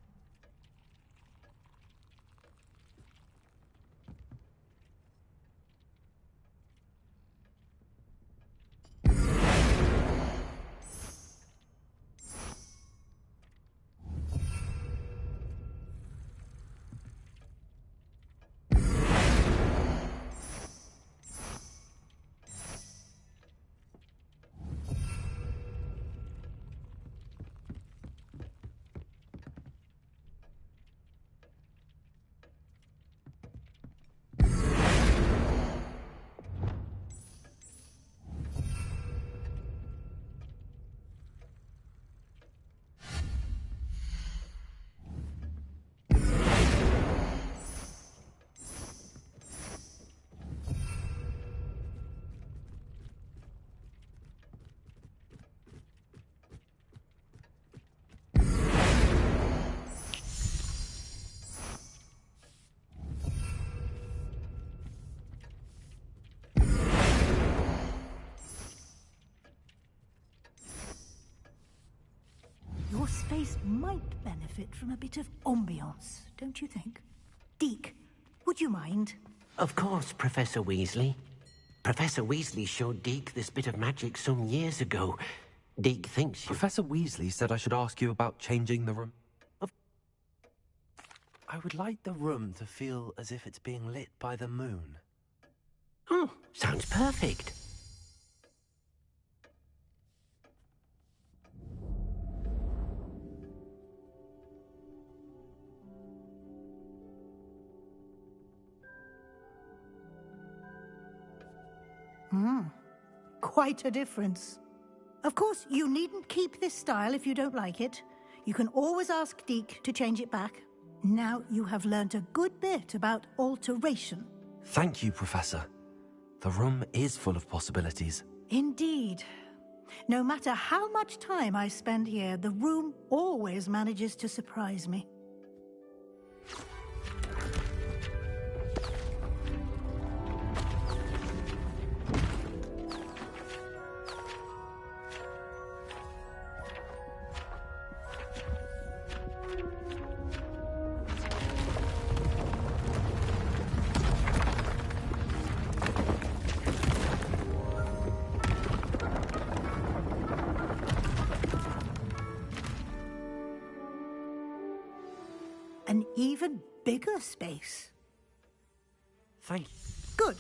space might benefit from a bit of ambiance, don't you think? Deke, would you mind? Of course, Professor Weasley. Professor Weasley showed Deke this bit of magic some years ago. Deke thinks you... Professor Weasley said I should ask you about changing the room. I would like the room to feel as if it's being lit by the moon. Oh, sounds perfect. Quite a difference. Of course, you needn't keep this style if you don't like it. You can always ask Deke to change it back. Now you have learnt a good bit about alteration. Thank you, Professor. The room is full of possibilities. Indeed. No matter how much time I spend here, the room always manages to surprise me. An even bigger space. Thank you. Good.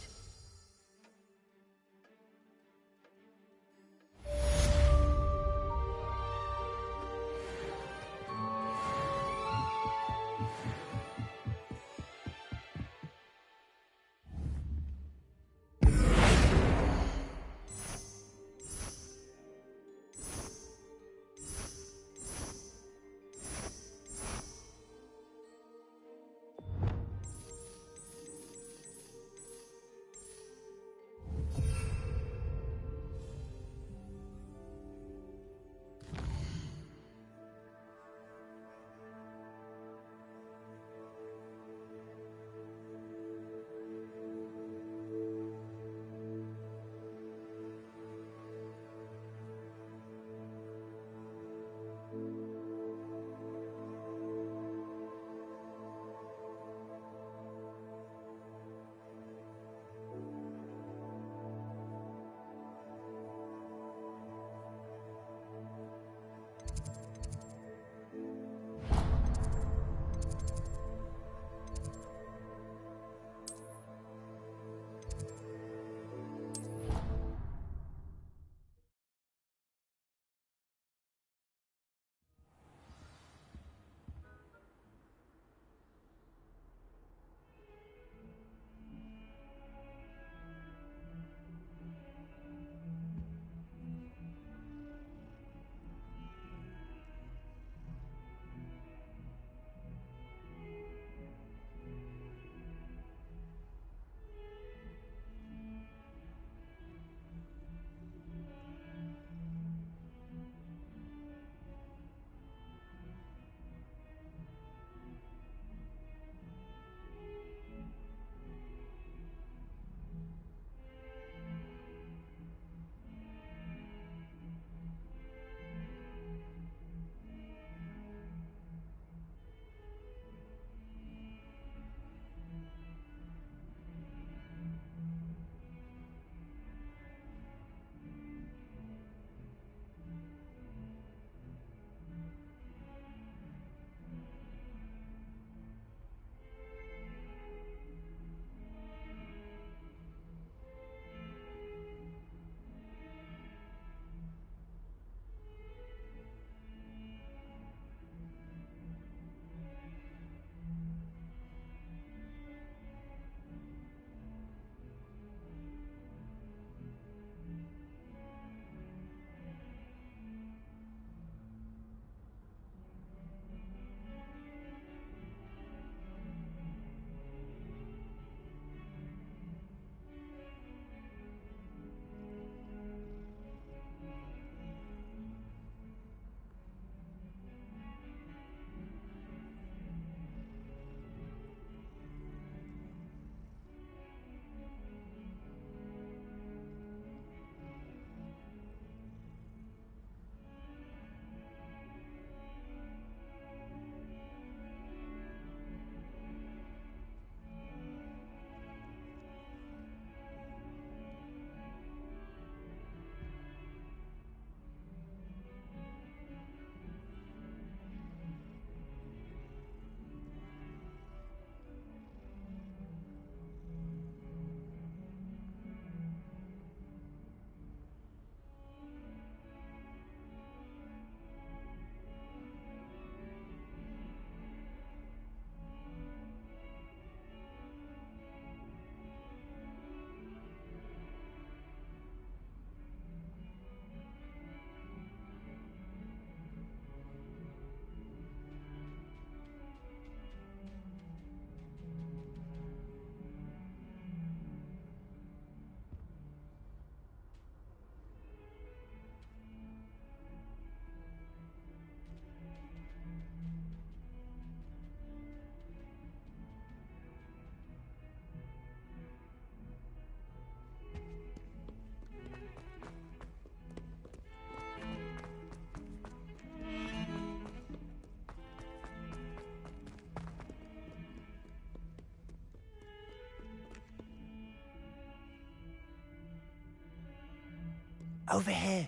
Over here.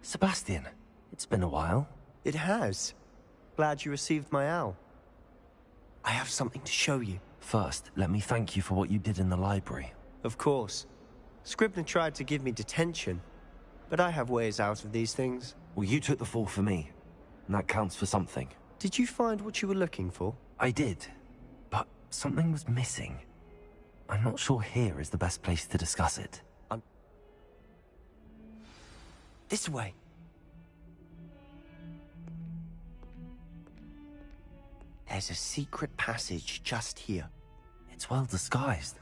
Sebastian, it's been a while. It has. Glad you received my owl. I have something to show you. First, let me thank you for what you did in the library. Of course. Scribner tried to give me detention, but I have ways out of these things. Well, you took the fall for me, and that counts for something. Did you find what you were looking for? I did, but something was missing. I'm not sure here is the best place to discuss it. This way. There's a secret passage just here. It's well disguised.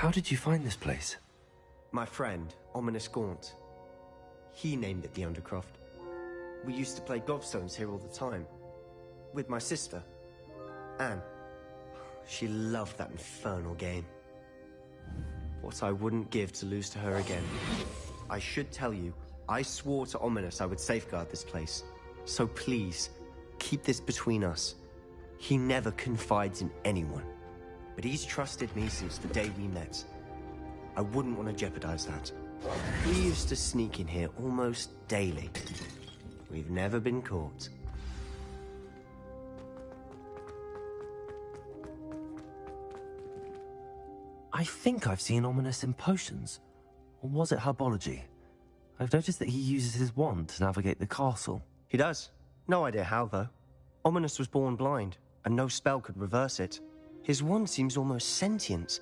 How did you find this place? My friend, Ominous Gaunt. He named it the Undercroft. We used to play gobstones here all the time. With my sister, Anne. She loved that infernal game. What I wouldn't give to lose to her again. I should tell you, I swore to Ominous I would safeguard this place. So please, keep this between us. He never confides in anyone. But he's trusted me since the day we met. I wouldn't want to jeopardize that. We used to sneak in here almost daily. We've never been caught. I think I've seen Ominous in potions. Or was it herbology? I've noticed that he uses his wand to navigate the castle. He does. No idea how, though. Ominous was born blind, and no spell could reverse it. His wand seems almost sentient.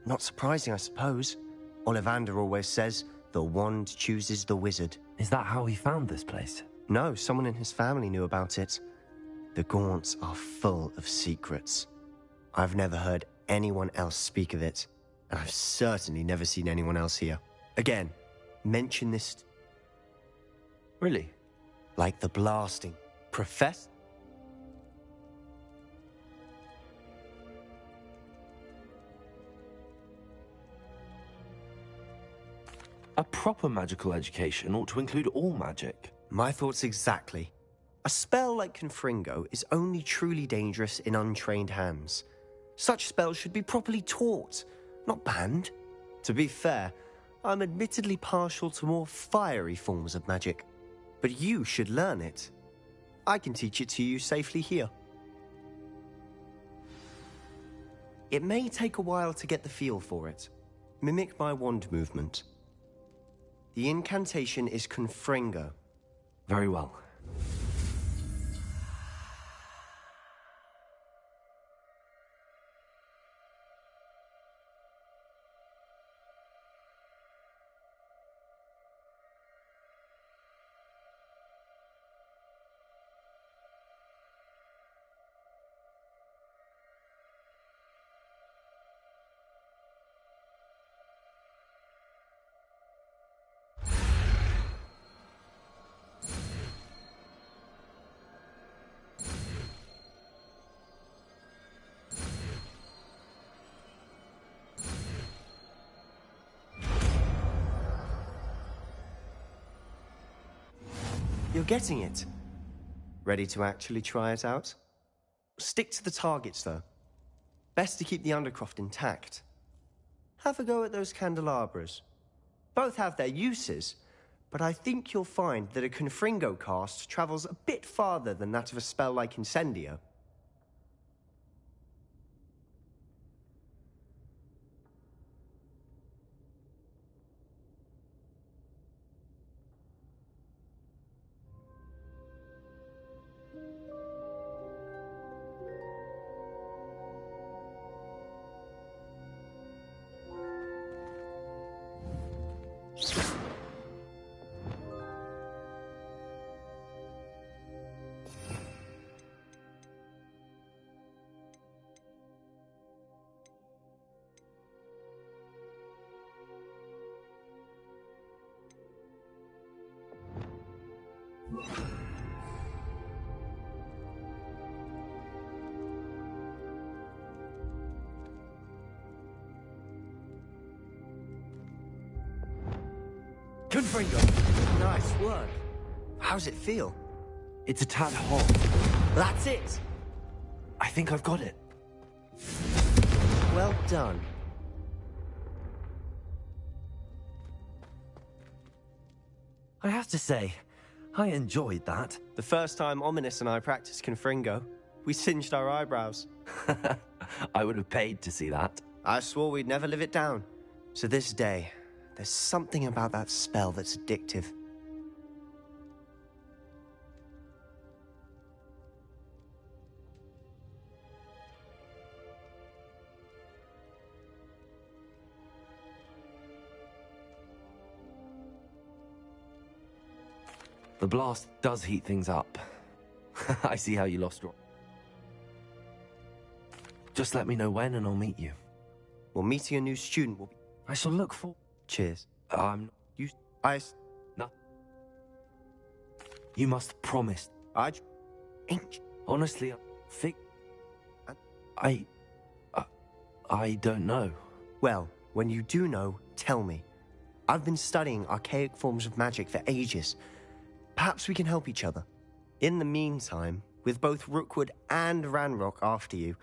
Not surprising, I suppose. Ollivander always says, the wand chooses the wizard. Is that how he found this place? No, someone in his family knew about it. The Gaunts are full of secrets. I've never heard anyone else speak of it, and I've certainly never seen anyone else here. Again, mention this... Really? Like the blasting. Profess... A proper magical education ought to include all magic. My thoughts exactly. A spell like Confringo is only truly dangerous in untrained hands. Such spells should be properly taught, not banned. To be fair, I'm admittedly partial to more fiery forms of magic. But you should learn it. I can teach it to you safely here. It may take a while to get the feel for it. Mimic my wand movement. The incantation is Confringo. Very well. You're getting it. Ready to actually try it out? Stick to the targets, though. Best to keep the Undercroft intact. Have a go at those candelabras. Both have their uses, but I think you'll find that a Confringo cast travels a bit farther than that of a spell like Incendio. Confringo! Nice work. How's it feel? It's a tad hot. That's it! I think I've got it. Well done. I have to say, I enjoyed that. The first time Ominous and I practiced Confringo, we singed our eyebrows. I would have paid to see that. I swore we'd never live it down. To this day, there's something about that spell that's addictive. The blast does heat things up. I see how you lost your... Just let me know when and I'll meet you. Well, meeting a new student will be... I shall look for... Cheers. You... No. You must promise. Honestly, I don't know. Well, when you do know, tell me. I've been studying archaic forms of magic for ages. Perhaps we can help each other. In the meantime, with both Rookwood and Ranrock after you,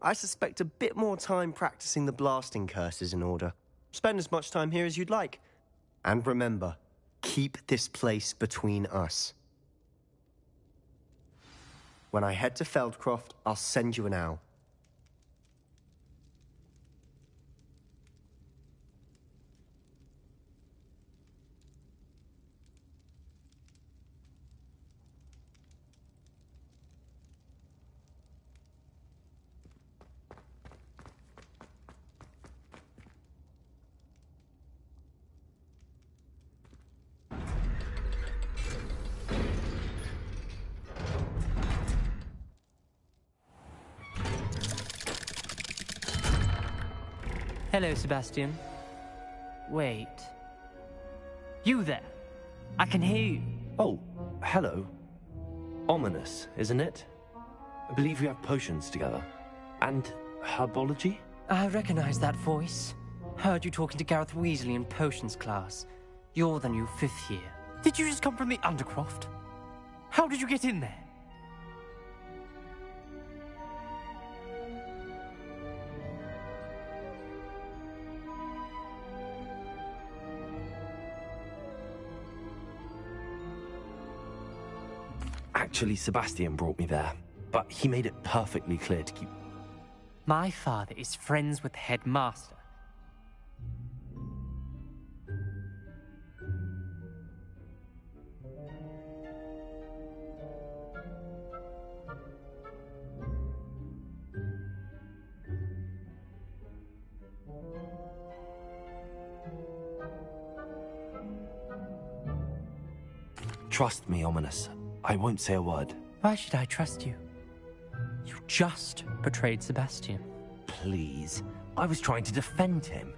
I suspect a bit more time practicing the blasting curse is in order. Spend as much time here as you'd like. And remember, keep this place between us. When I head to Feldcroft, I'll send you an owl. Hello, Sebastian. Wait. You there? I can hear you. Oh, hello. Ominous, isn't it? I believe we have potions together. And herbology? I recognize that voice. Heard you talking to Gareth Weasley in potions class. You're the new 5th year. Did you just come from the Undercroft? How did you get in there? Actually, Sebastian brought me there, but he made it perfectly clear to keep... My father is friends with the headmaster. Trust me, Ominous. I won't say a word. Why should I trust you? You just betrayed Sebastian. Please. I was trying to defend him.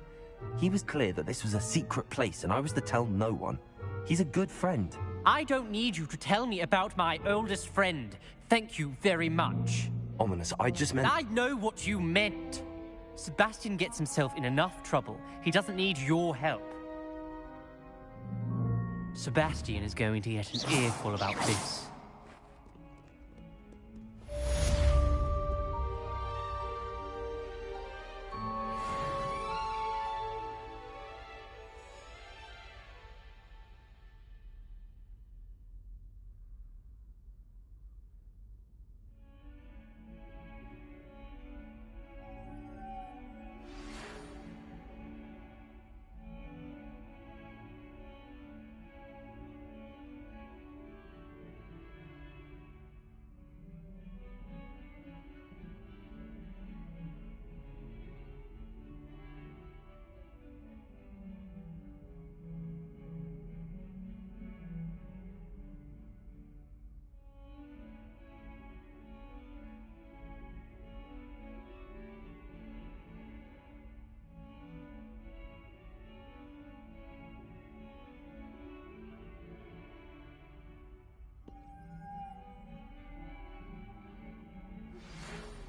He was clear that this was a secret place and I was to tell no one. He's a good friend. I don't need you to tell me about my oldest friend. Thank you very much. Ominous, I just meant... I know what you meant. Sebastian gets himself in enough trouble. He doesn't need your help. Sebastian is going to get an earful about this.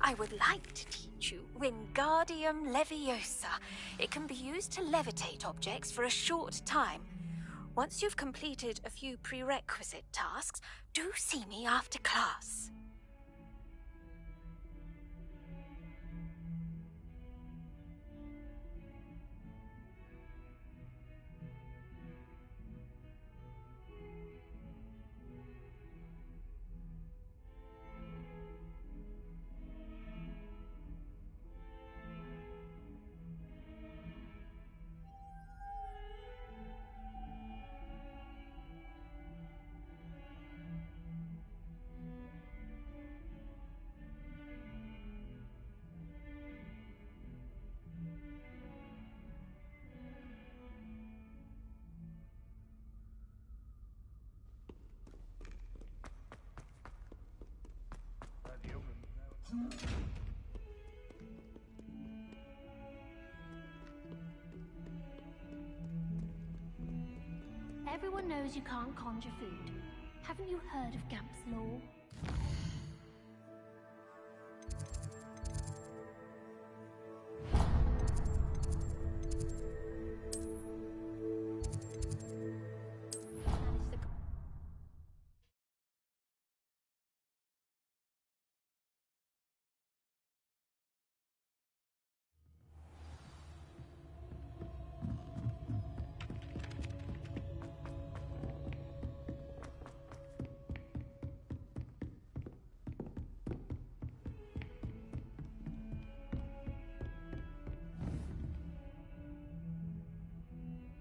I would like to teach you Wingardium Leviosa. It can be used to levitate objects for a short time. Once you've completed a few prerequisite tasks, do see me after class. Everyone knows you can't conjure food. Haven't you heard of Gamp's Law?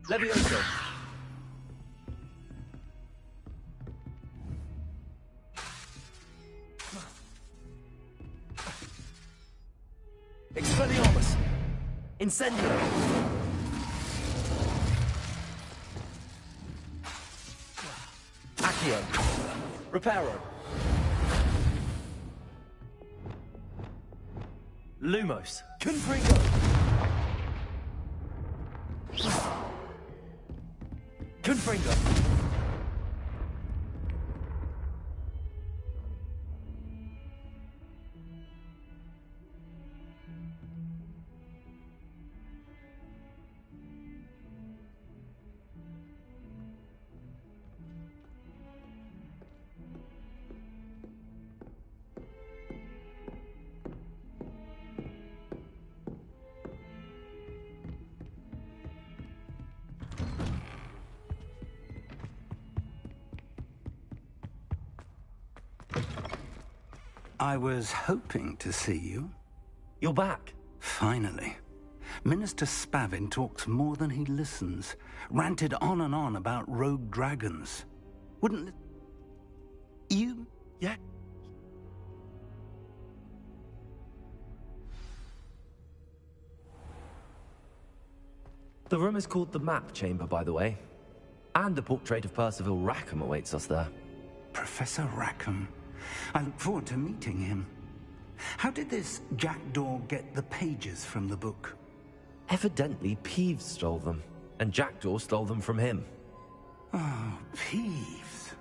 Levioso. Expelliarmus. Incendio. Accio. Reparo. Lumos. Confringo. Confringo. I was hoping to see you. You're back. Finally. Minister Spavin talks more than he listens. Ranted on and on about rogue dragons. Wouldn't... You... Yeah? The room is called the Map Chamber, by the way. And a portrait of Percival Rackham awaits us there. Professor Rackham. I look forward to meeting him. How did this Jackdaw get the pages from the book? Evidently, Peeves stole them, and Jackdaw stole them from him. Oh, Peeves.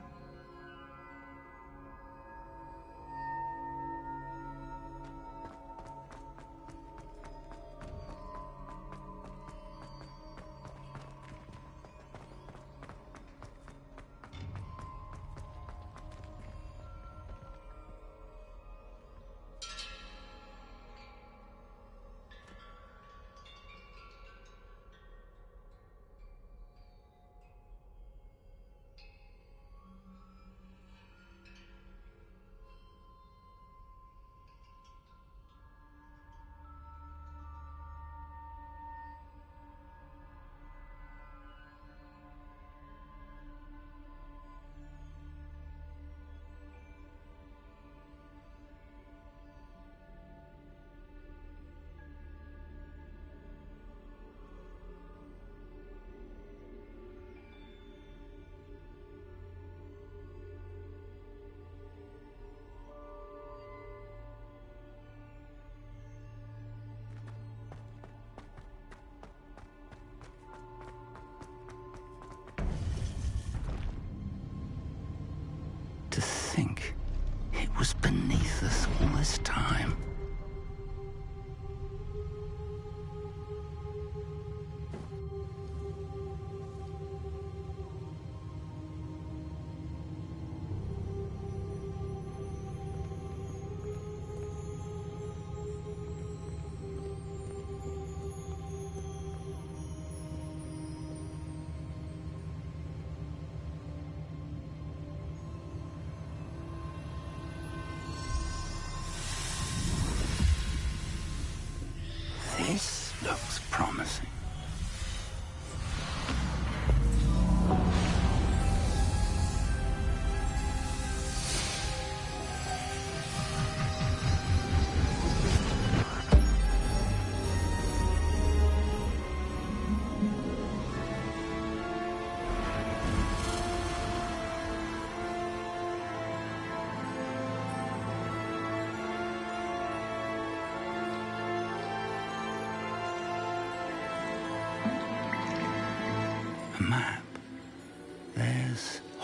To think it was beneath us all this time.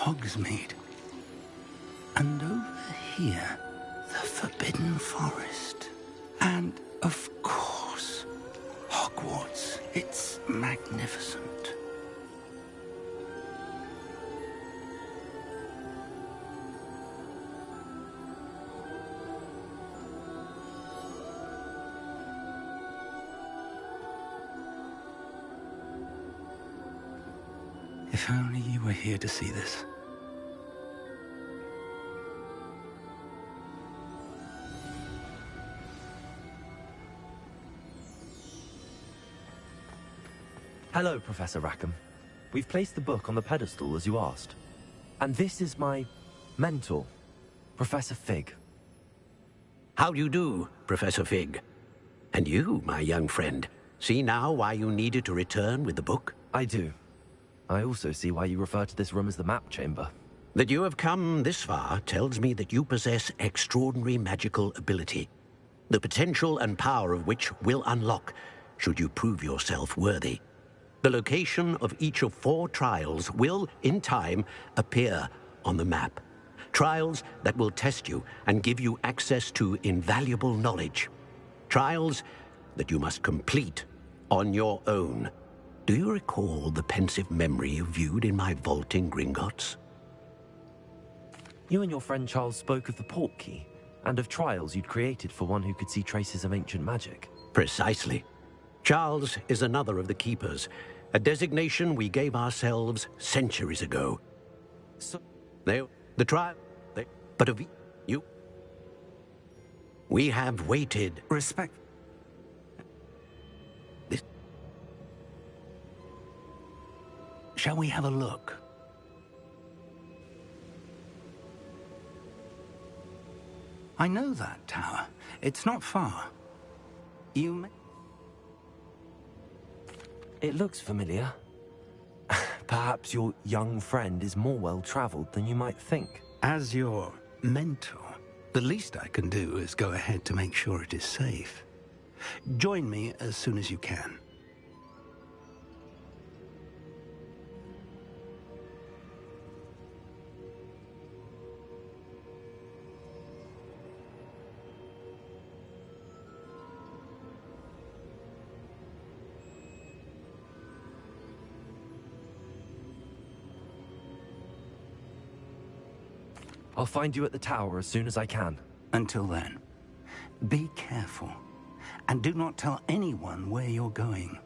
Hogsmeade. And over here, the Forbidden Forest. And, of course, Hogwarts. It's magnificent. If only you were here to see this. Hello, Professor Rackham. We've placed the book on the pedestal as you asked. And this is my mentor, Professor Fig. How do you do, Professor Fig? And you, my young friend, see now why you needed to return with the book? I do. I also see why you refer to this room as the map chamber. That you have come this far tells me that you possess extraordinary magical ability, the potential and power of which will unlock should you prove yourself worthy. The location of each of 4 trials will, in time, appear on the map. Trials that will test you and give you access to invaluable knowledge. Trials that you must complete on your own. Do you recall the pensive memory you viewed in my vault in Gringotts? You and your friend Charles spoke of the port key, and of trials you'd created for one who could see traces of ancient magic. Precisely. Charles is another of the Keepers, a designation we gave ourselves centuries ago. So, but of you, we have waited. Respect. Shall we have a look? I know that tower. It's not far. You may... It looks familiar. Perhaps your young friend is more well-traveled than you might think. As your mentor, the least I can do is go ahead to make sure it is safe. Join me as soon as you can. I'll find you at the tower as soon as I can. Until then, be careful, and do not tell anyone where you're going.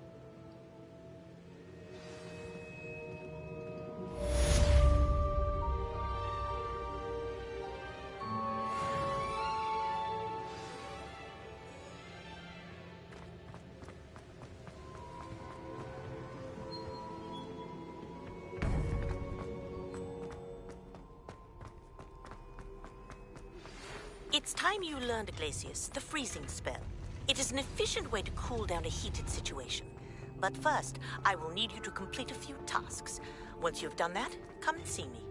It's time you learned, Glacius, the freezing spell. It is an efficient way to cool down a heated situation. But first, I will need you to complete a few tasks. Once you've done that, come and see me.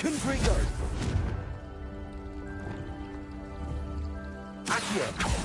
Confringo! Accio!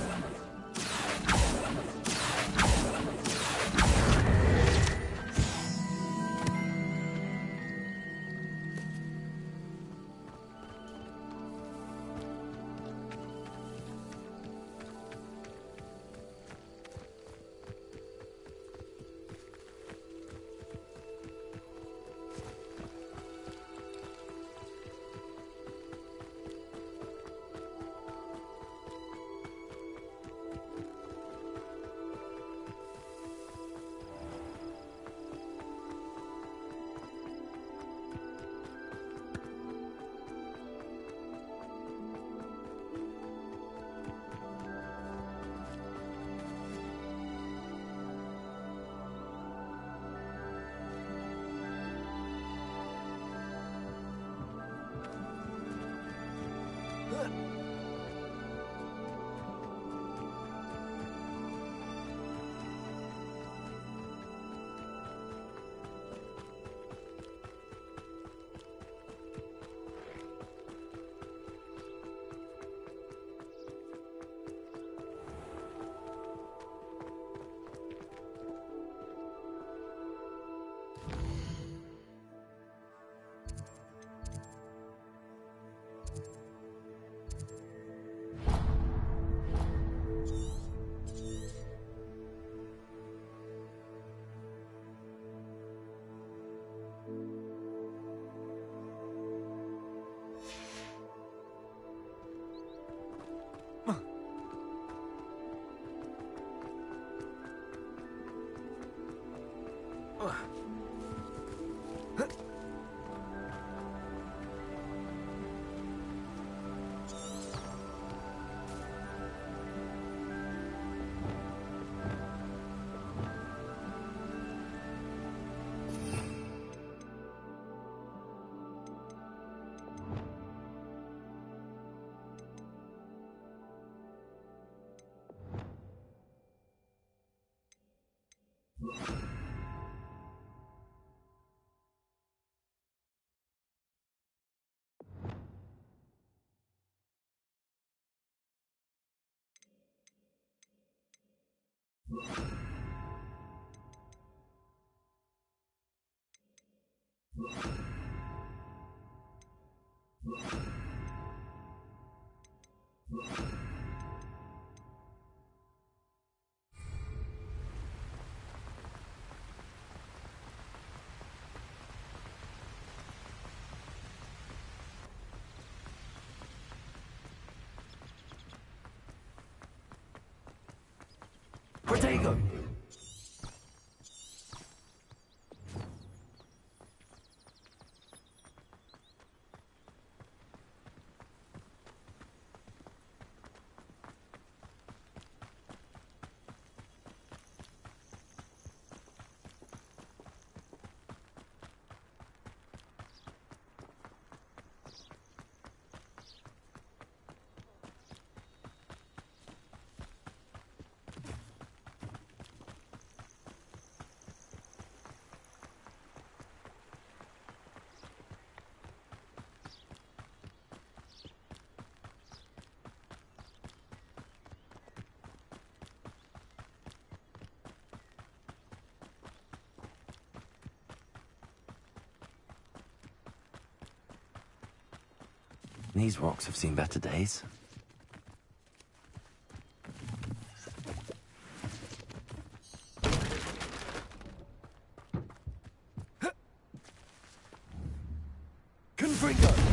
Protego! These rocks have seen better days. Confringo!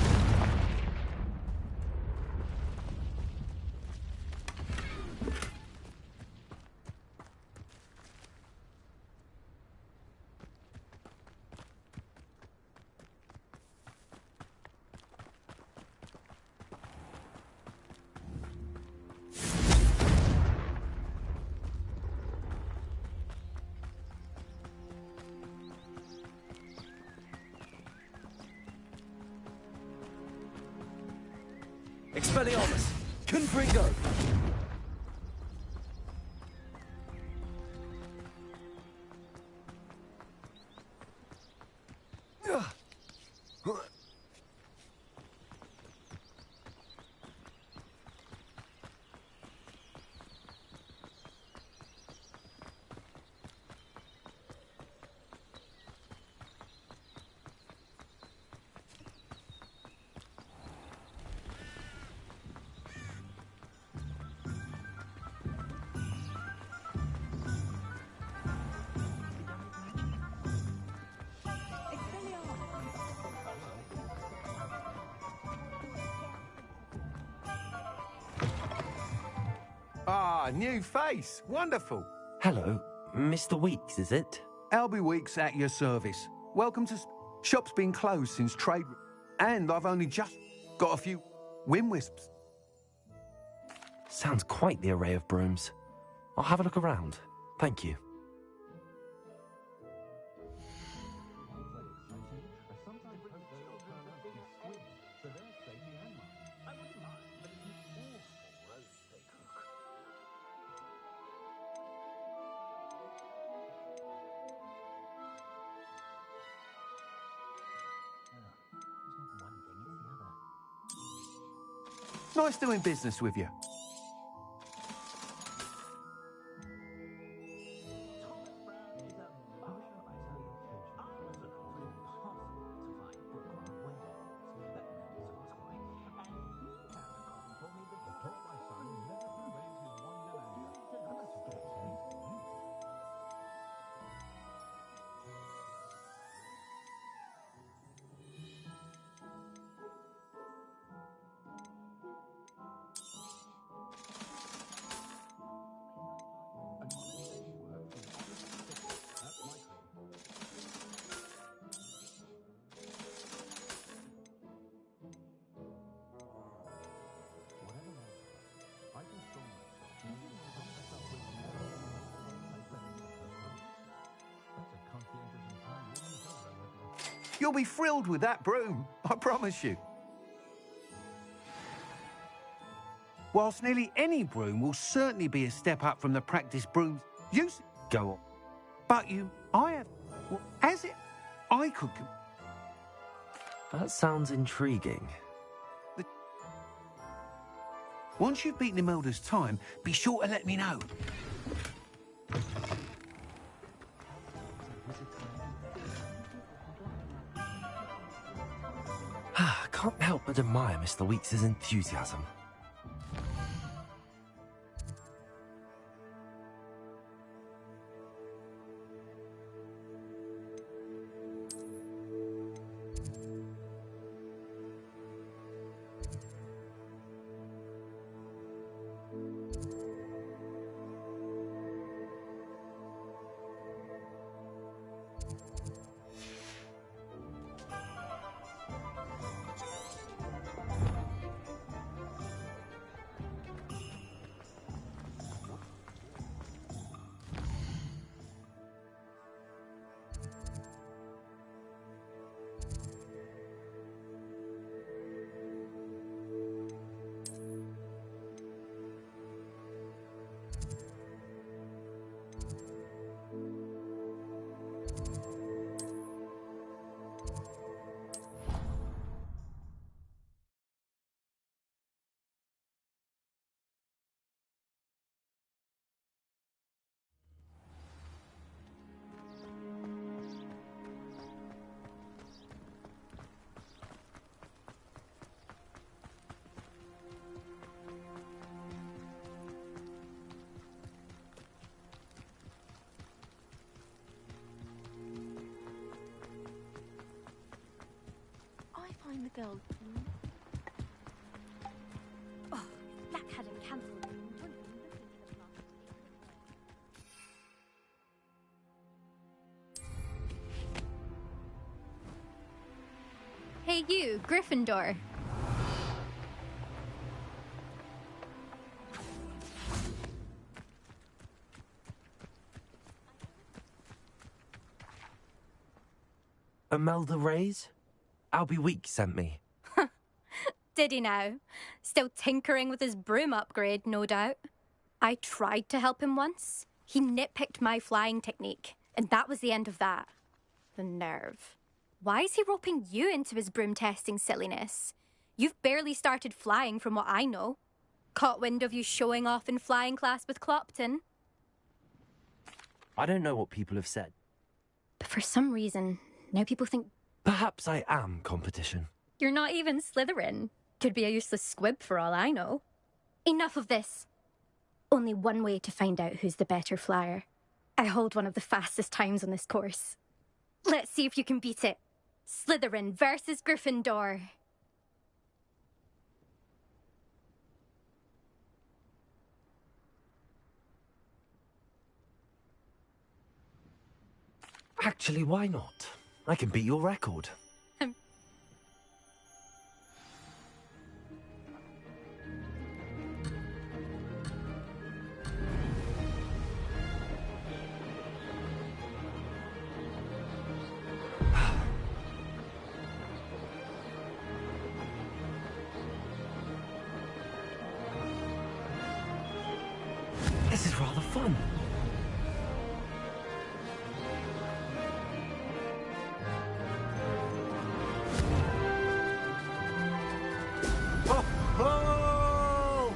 Expelliarmus! Confringo! Ah, new face. Wonderful. Hello, Mr. Weeks, is it? Albie Weeks at your service. Welcome to... Shop's been closed since trade... And I've only just got a few wind wisps. Sounds quite the array of brooms. I'll have a look around. Thank you. Nice doing business with you. You'll be thrilled with that broom, I promise you. Whilst nearly any broom will certainly be a step up from the practice brooms you... Go on. But I have... Well, as it... I could... That sounds intriguing. Once you've beaten Imelda's time, be sure to let me know. Can't help but admire Mr. Weeks' enthusiasm. Find the girl. Oh, Black hadn't cancelled. Hey you, Gryffindor. Imelda Reyes? Albie Weeks sent me. Did he now? Still tinkering with his broom upgrade, no doubt. I tried to help him once. He nitpicked my flying technique, and that was the end of that. The nerve. Why is he roping you into his broom testing silliness? You've barely started flying from what I know. Caught wind of you showing off in flying class with Clopton. I don't know what people have said. But for some reason, now people think... Perhaps I am competition. You're not even Slytherin. Could be a useless squib for all I know. Enough of this. Only one way to find out who's the better flyer. I hold one of the fastest times on this course. Let's see if you can beat it. Slytherin versus Gryffindor. Actually, why not? I can beat your record. This is rather fun. Ho, ho!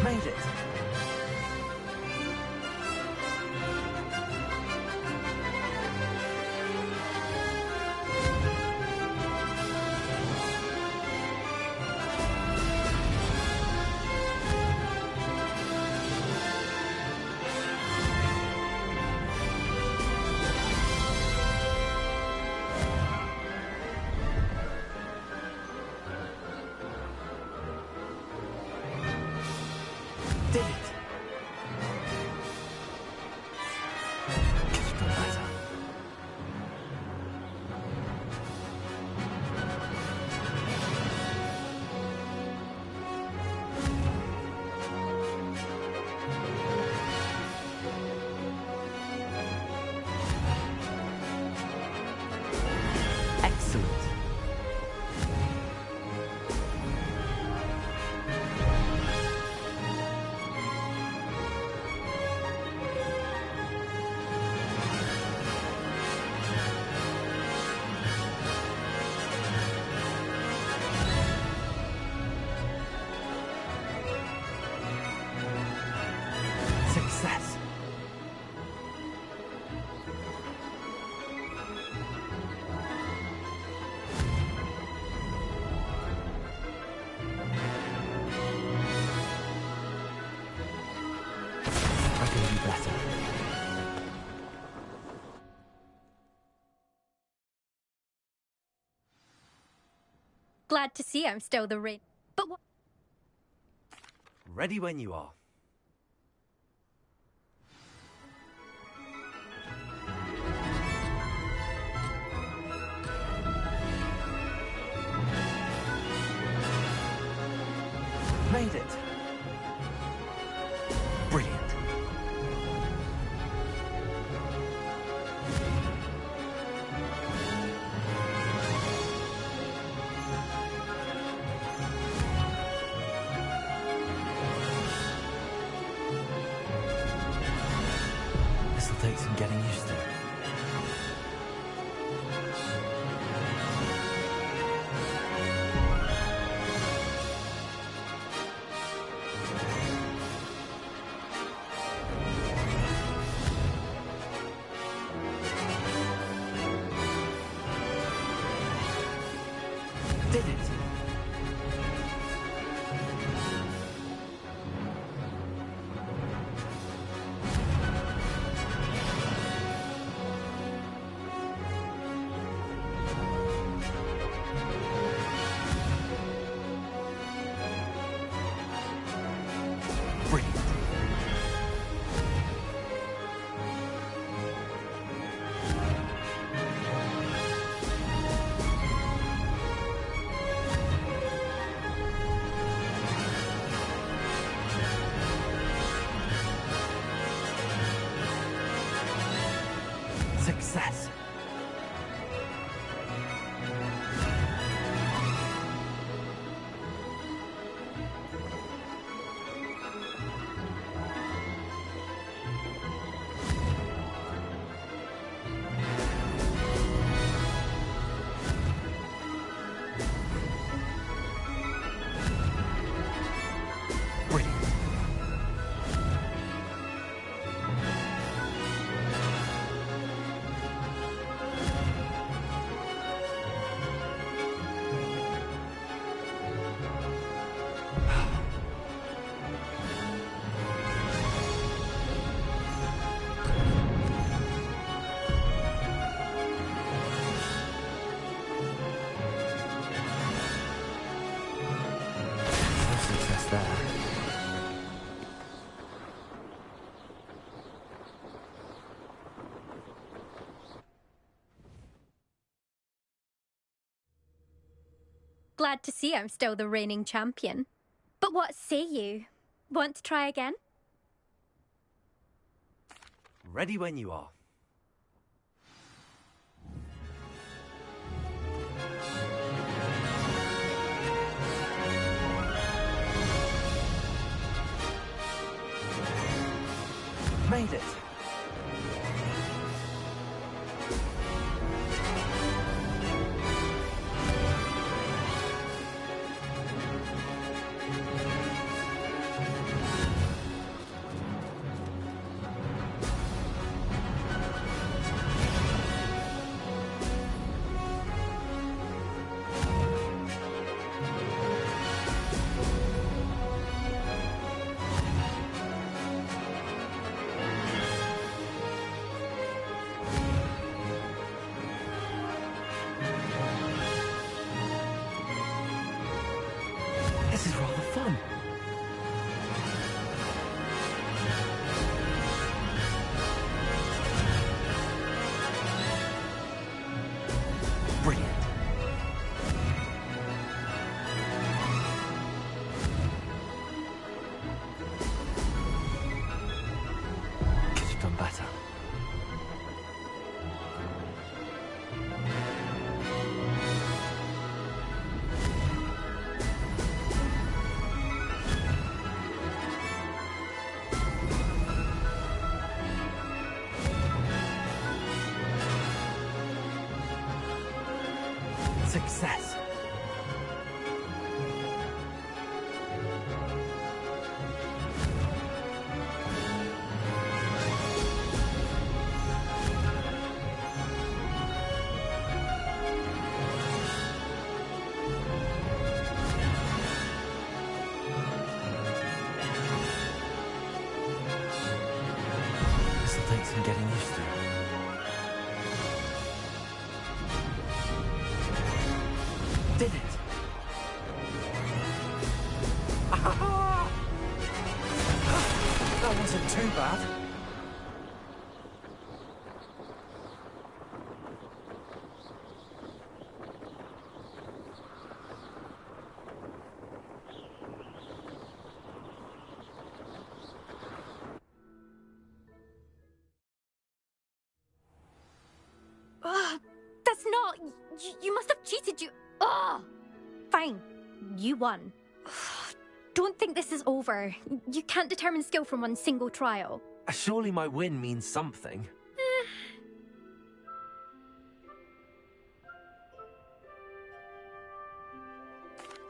Made it. Did it. Could have done better. Excellent. Success. I can do better. Glad to see I'm still the reign. But what? Ready when you are. Made it. Brilliant. This'll take some getting used to. Did it. Brilliant. Success. Brilliant. Glad to see I'm still the reigning champion. But what say you? Want to try again? Ready when you are. Made it. This is rather fun. Brilliant. Could have done better. Success. This'll take some getting used to. Did it! That wasn't too bad. Ugh, that's not... You must have cheated, you... Ugh! Fine. You won. Don't think this is over. You can't determine skill from one single trial. Surely my win means something.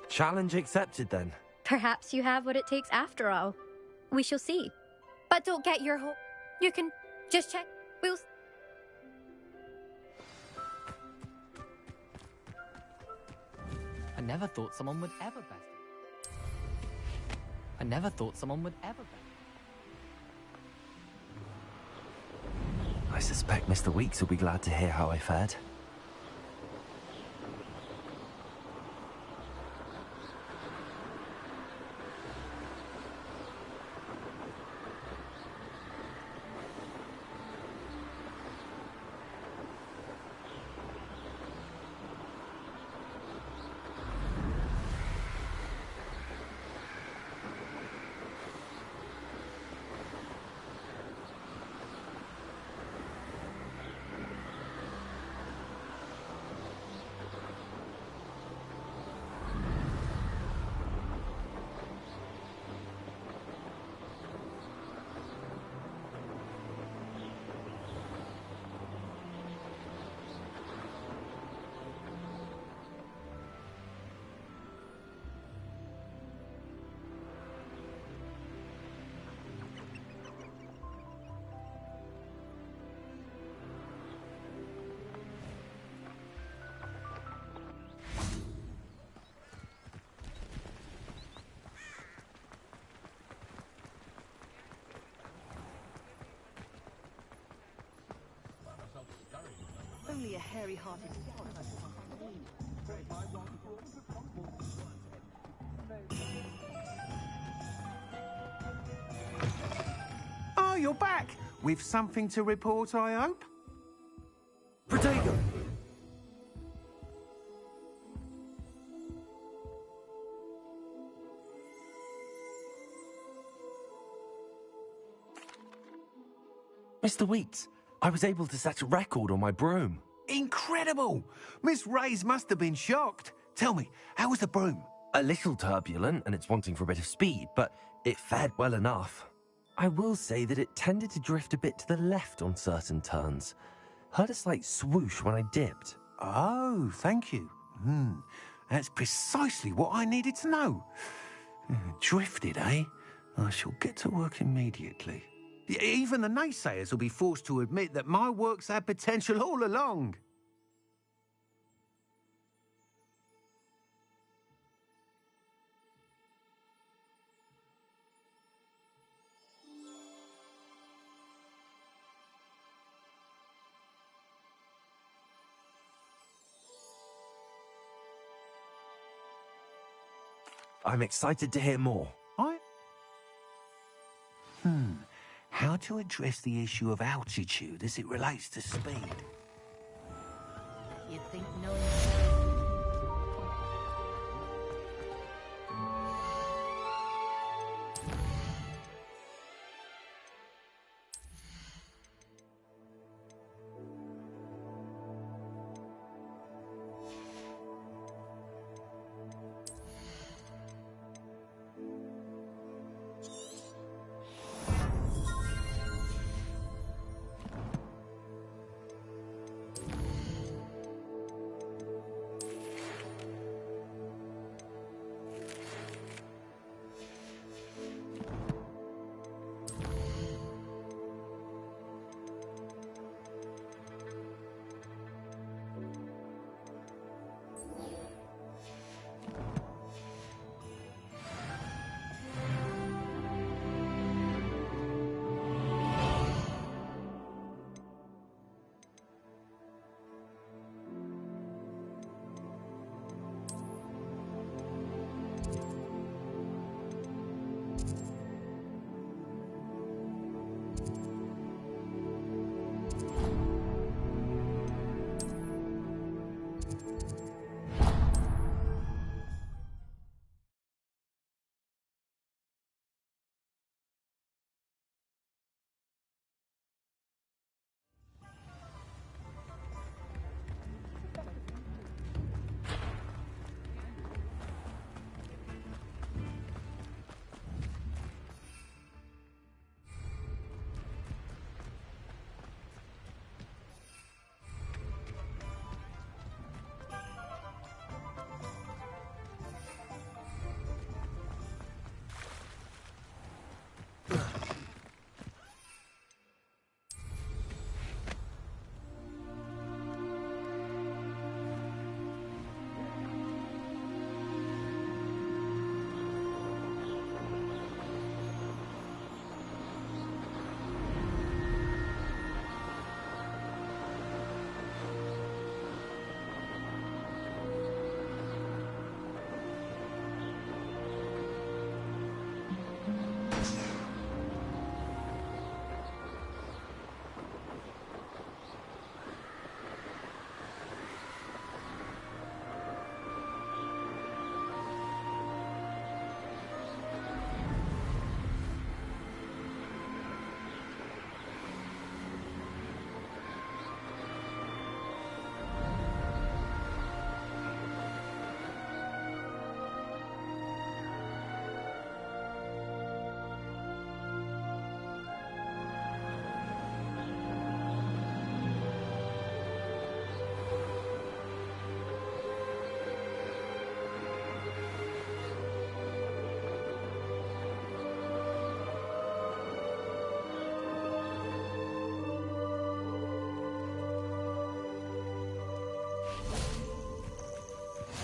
Challenge accepted then. Perhaps you have what it takes after all. We shall see. But don't get your hope. You can just check. We'll... I never thought someone would ever bet. I never thought someone would ever bet. I suspect Mr. Weeks will be glad to hear how I fared. Only a hairy-hearted Oh, you're back! With something to report, I hope? Protego! Mr. Weeks, I was able to set a record on my broom. Incredible! Miss Reyes must have been shocked. Tell me, how was the broom? A little turbulent, and it's wanting for a bit of speed, but it fared well enough. I will say that it tended to drift a bit to the left on certain turns. Heard a slight swoosh when I dipped. Oh, thank you. That's precisely what I needed to know. Drifted, eh? I shall get to work immediately. Even the naysayers will be forced to admit that my work's had potential all along. I'm excited to hear more. How to address the issue of altitude as it relates to speed? You think no...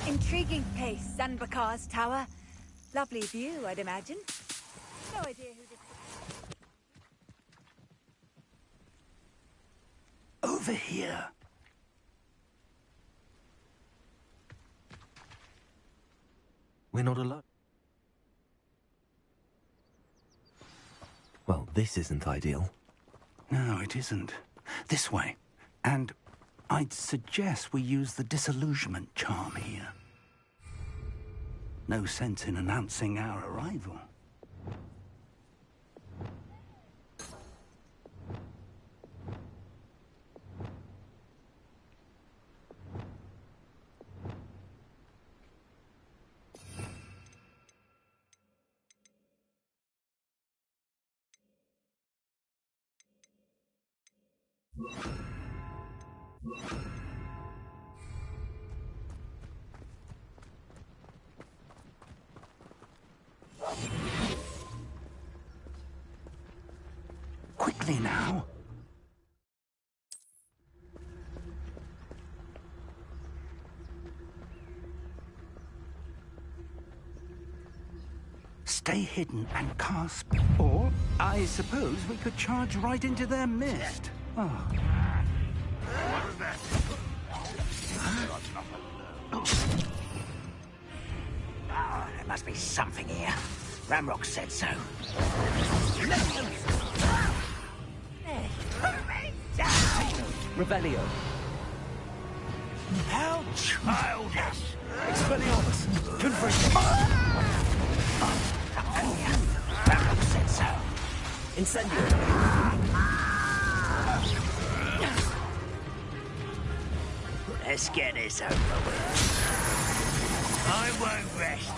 Intriguing place, Sanbakar's tower. Lovely view, I'd imagine. No idea who this... Over here. We're not alone. Well, this isn't ideal. No, it isn't. This way. And I'd suggest we use the disillusionment charm here. No sense in announcing our arrival. Steady now. Stay hidden and cast. Or, I suppose we could charge right into their mist. Oh. What was that? There must be something here. Ramrock said so. Revelio. How childish! Expelliarmus. Confringo. Ramrock said so. Incendio. Let's get this over with. I won't rest.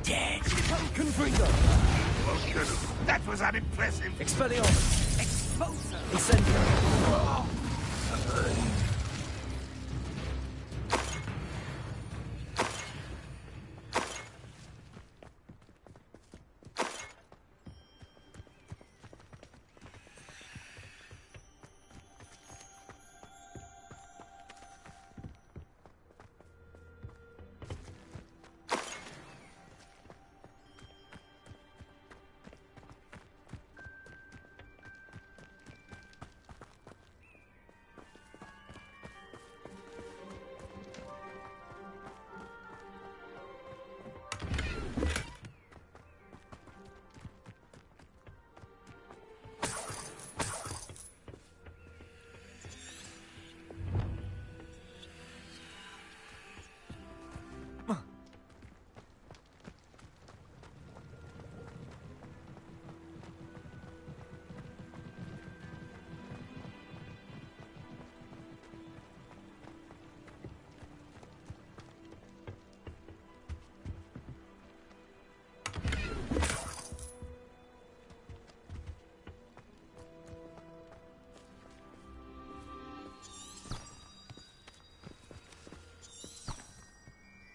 Dead. Confringo. That was unimpressive. Expelliarmus. Incendio.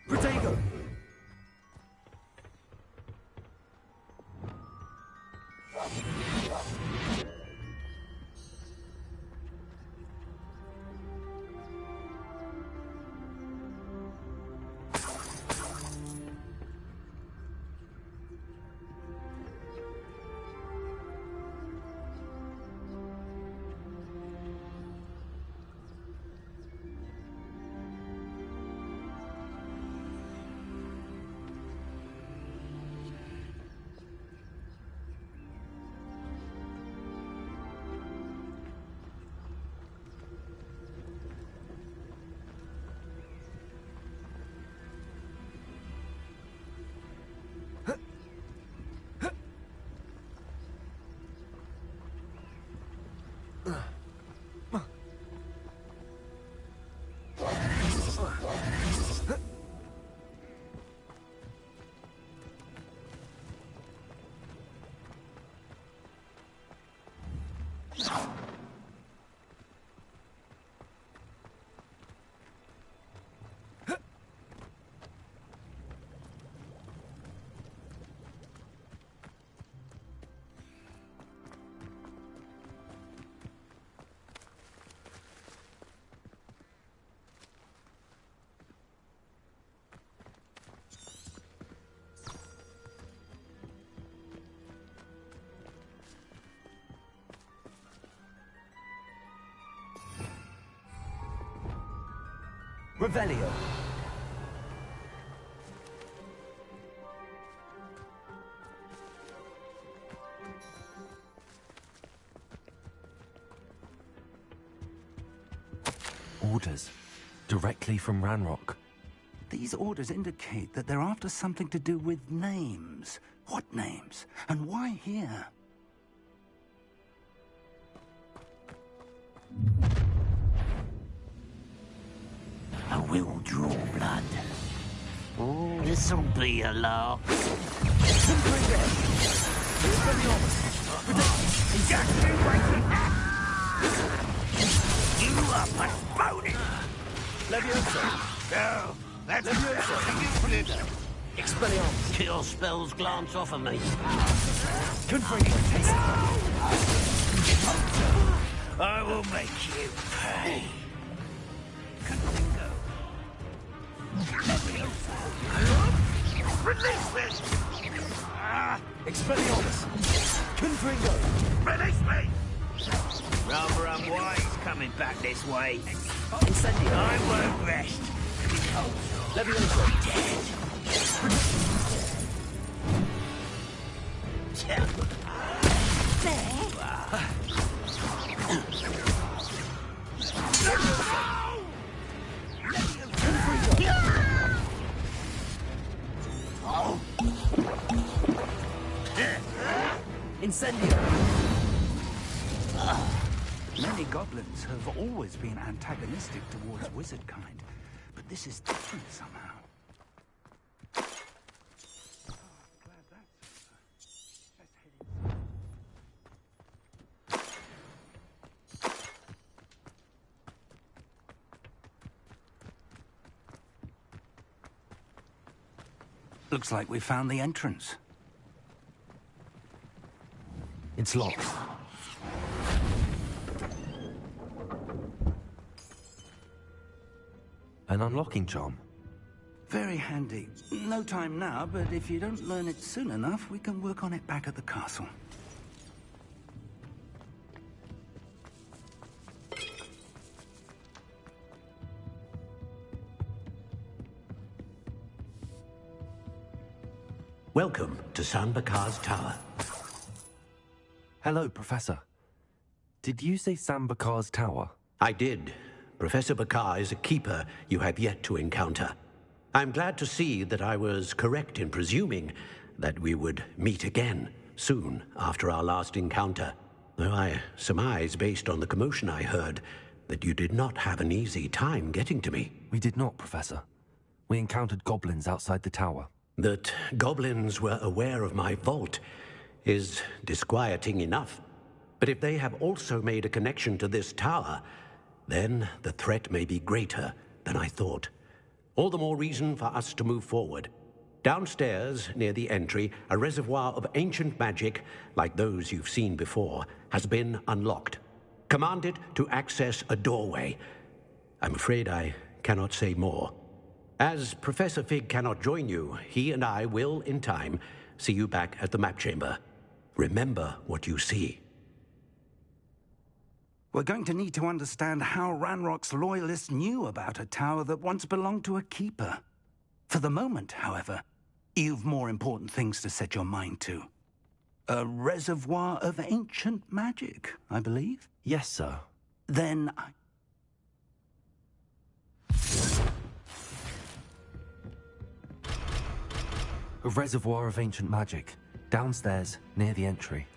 Protego. Revelio. Orders. Directly from Ranrock. These orders indicate that they're after something to do with names. What names? And why here? I will draw blood. Oh, this'll be a lark. You are postponing! Leviosa! No, that's Leviosa! Expelliarmus! Kill spells glance off of me. Confringo. I will make you pay. Release me! Expelliarmus! Confringo! Release me! Rather unwise coming back this way. Incendio! I won't rest. Levioso! Incendio! Many goblins have always been antagonistic towards wizard kind, but this is different somehow. Looks like we found the entrance. It's locked. An unlocking charm. Very handy. No time now, but if you don't learn it soon enough, we can work on it back at the castle. Welcome to San Bakar's Tower. Hello, Professor. Did you say San Bakar's Tower? I did. Professor Bakar is a keeper you have yet to encounter. I'm glad to see that I was correct in presuming that we would meet again soon after our last encounter. Though I surmise, based on the commotion I heard, that you did not have an easy time getting to me. We did not, Professor. We encountered goblins outside the tower. That goblins were aware of my vault is disquieting enough. But if they have also made a connection to this tower, then the threat may be greater than I thought. All the more reason for us to move forward. Downstairs, near the entry, a reservoir of ancient magic, like those you've seen before, has been unlocked. Commanded to access a doorway. I'm afraid I cannot say more. As Professor Fig cannot join you, he and I will, in time, see you back at the map chamber. Remember what you see. We're going to need to understand how Ranrock's loyalists knew about a tower that once belonged to a keeper. For the moment, however, you've more important things to set your mind to. A reservoir of ancient magic, I believe? Yes, sir. Then A reservoir of ancient magic, downstairs, near the entry.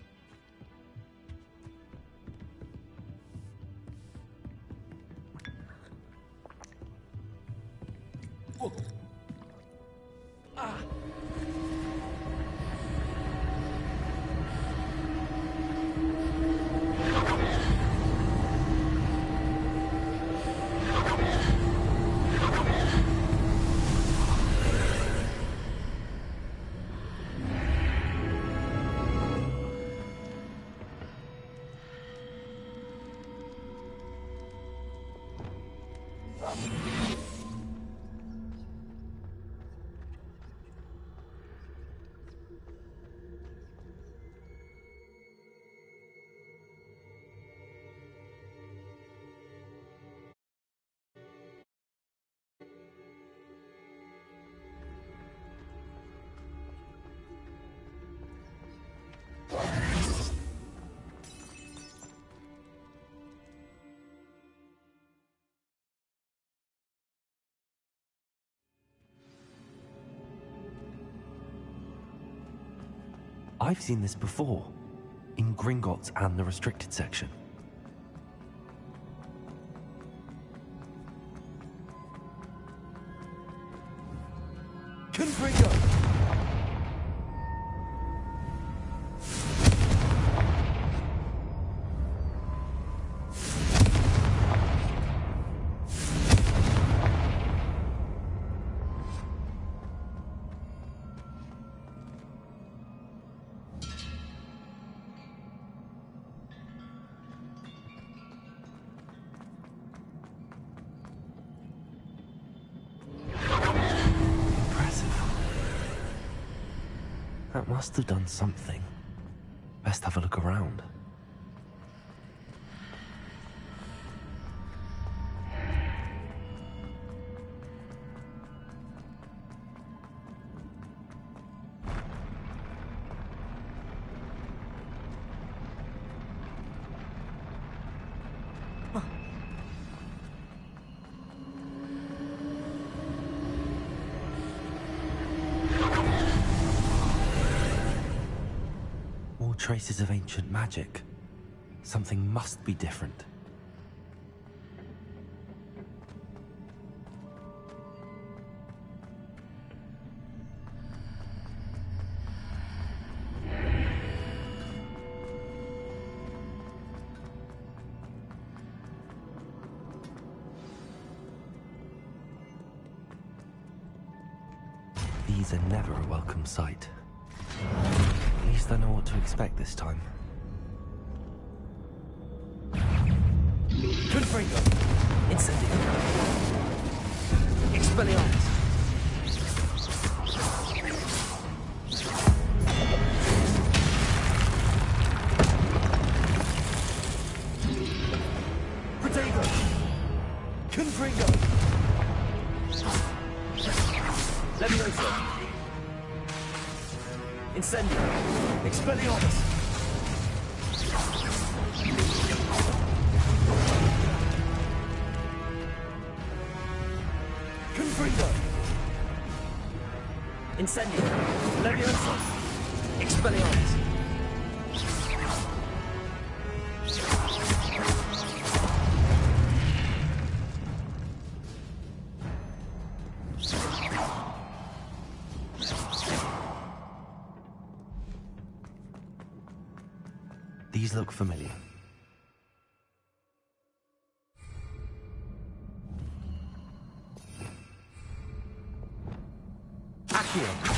I've seen this before, in Gringotts and the restricted section. Confringo! That must have done something. Best have a look around. Traces of ancient magic. Something must be different. These are never a welcome sight. At least I know what to expect this time. Confringo! Incendio! Expelliarmus! Protego! Confringo! Levioso! Incendio! Expelliarmus! Confringo! Incendio! Levioso! Expelliarmus! These look familiar. Accio!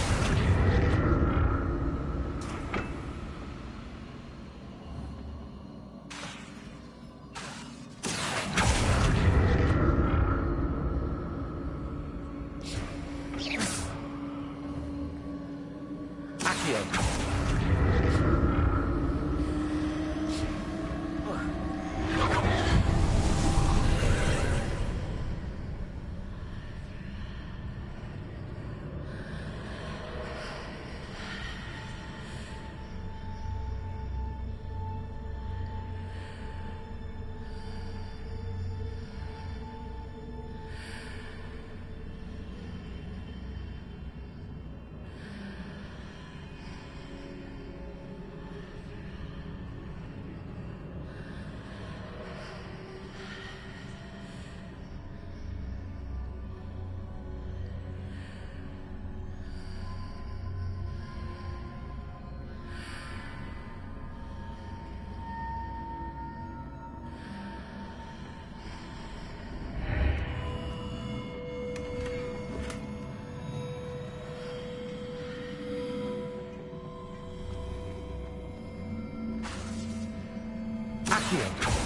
Accio!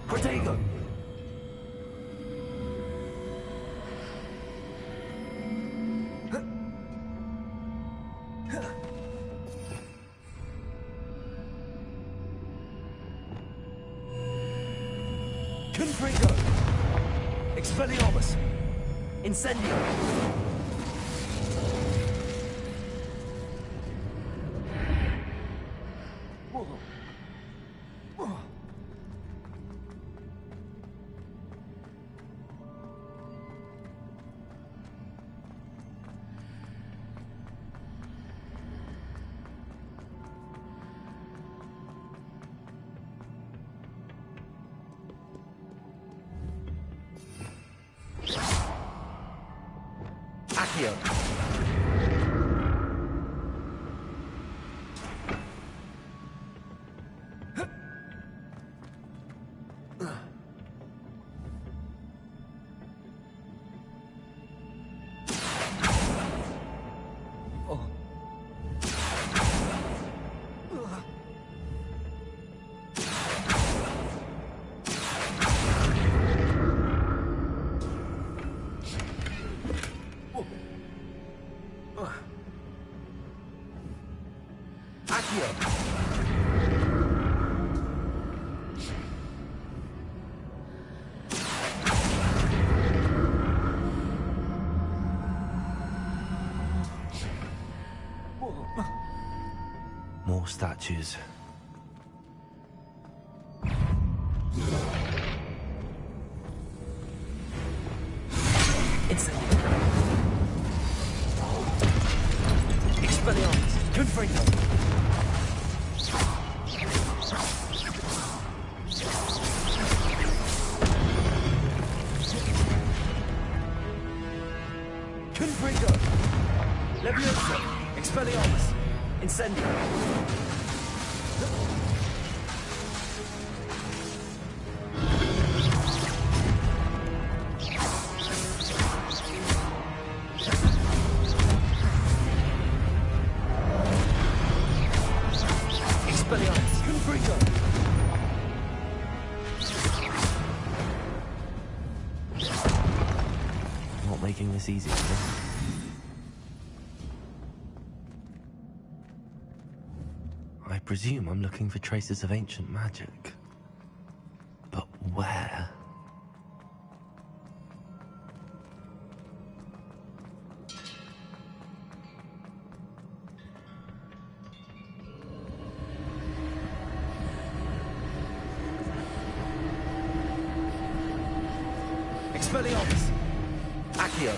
Protego! Confringo! Expelliarmus! Incendio! Accio! statues. Expelliarmus! Confringo! Confringo! Leviosa! Expelliarmus! Incendio! Expelliarmus! Confringo! Not making this easy, is it? I presume I'm looking for traces of ancient magic. But where? Expelliarmus! Accio!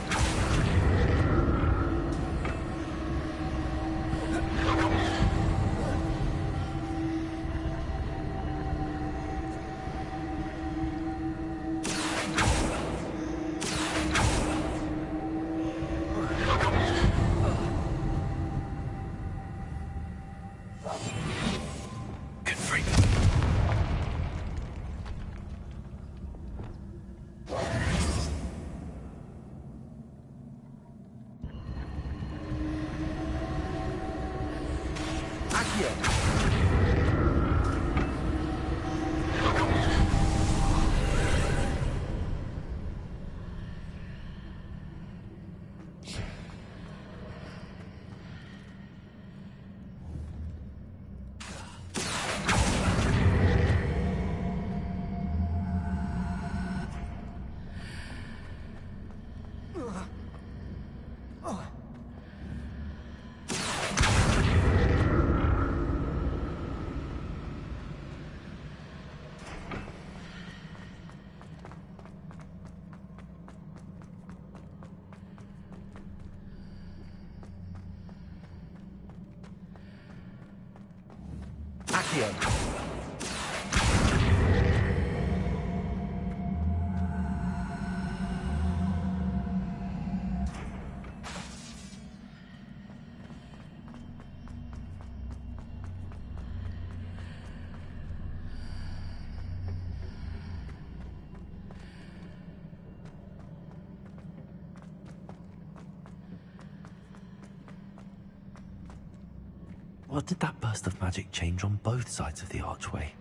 Accio! What did that burst of magic change on both sides of the archway?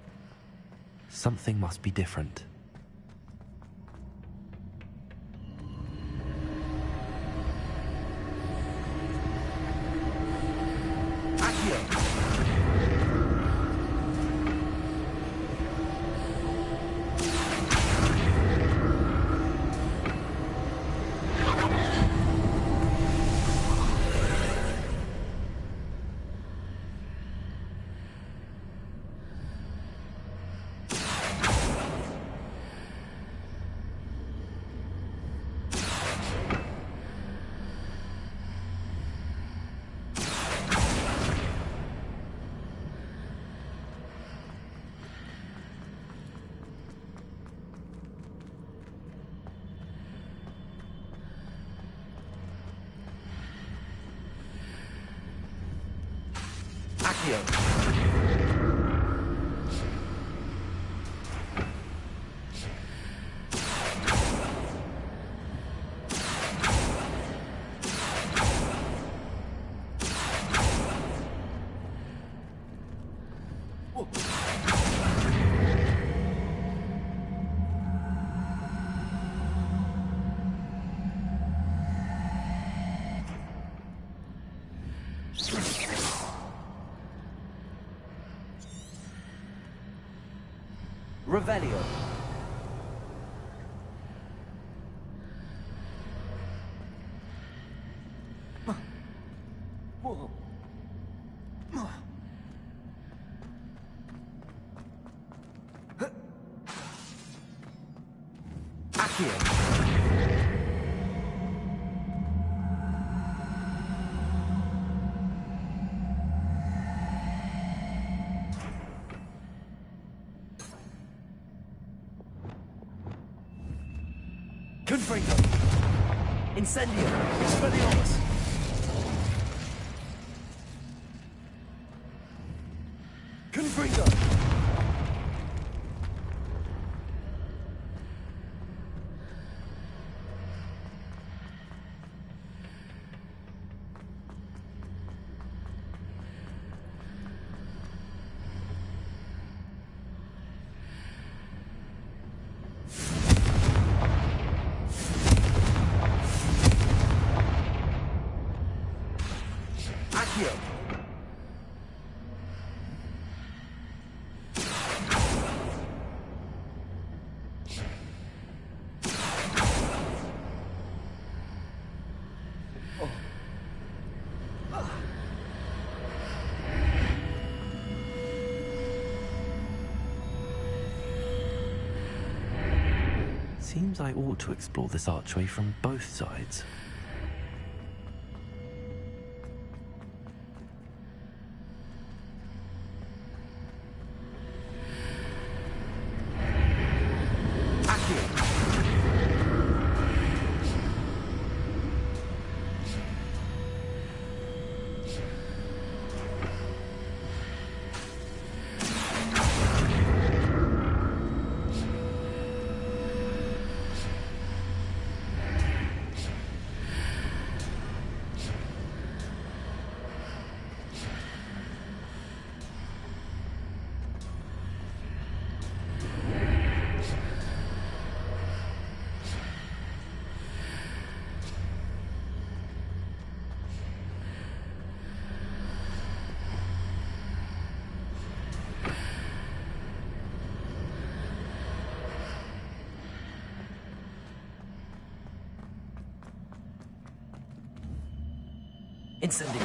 Something must be different. Revelio. Accio. Confringo. Incendio. Expelliarmus. Confringo. Accio. Seems I ought to explore this archway from both sides. Incendio.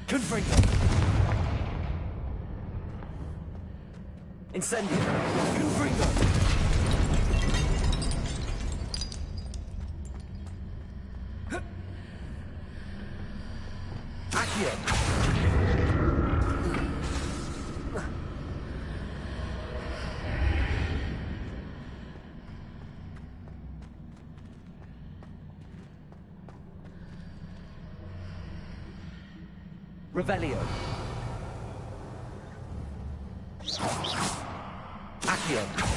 Confringo. Incendio. Confringo. Revelio. Accio.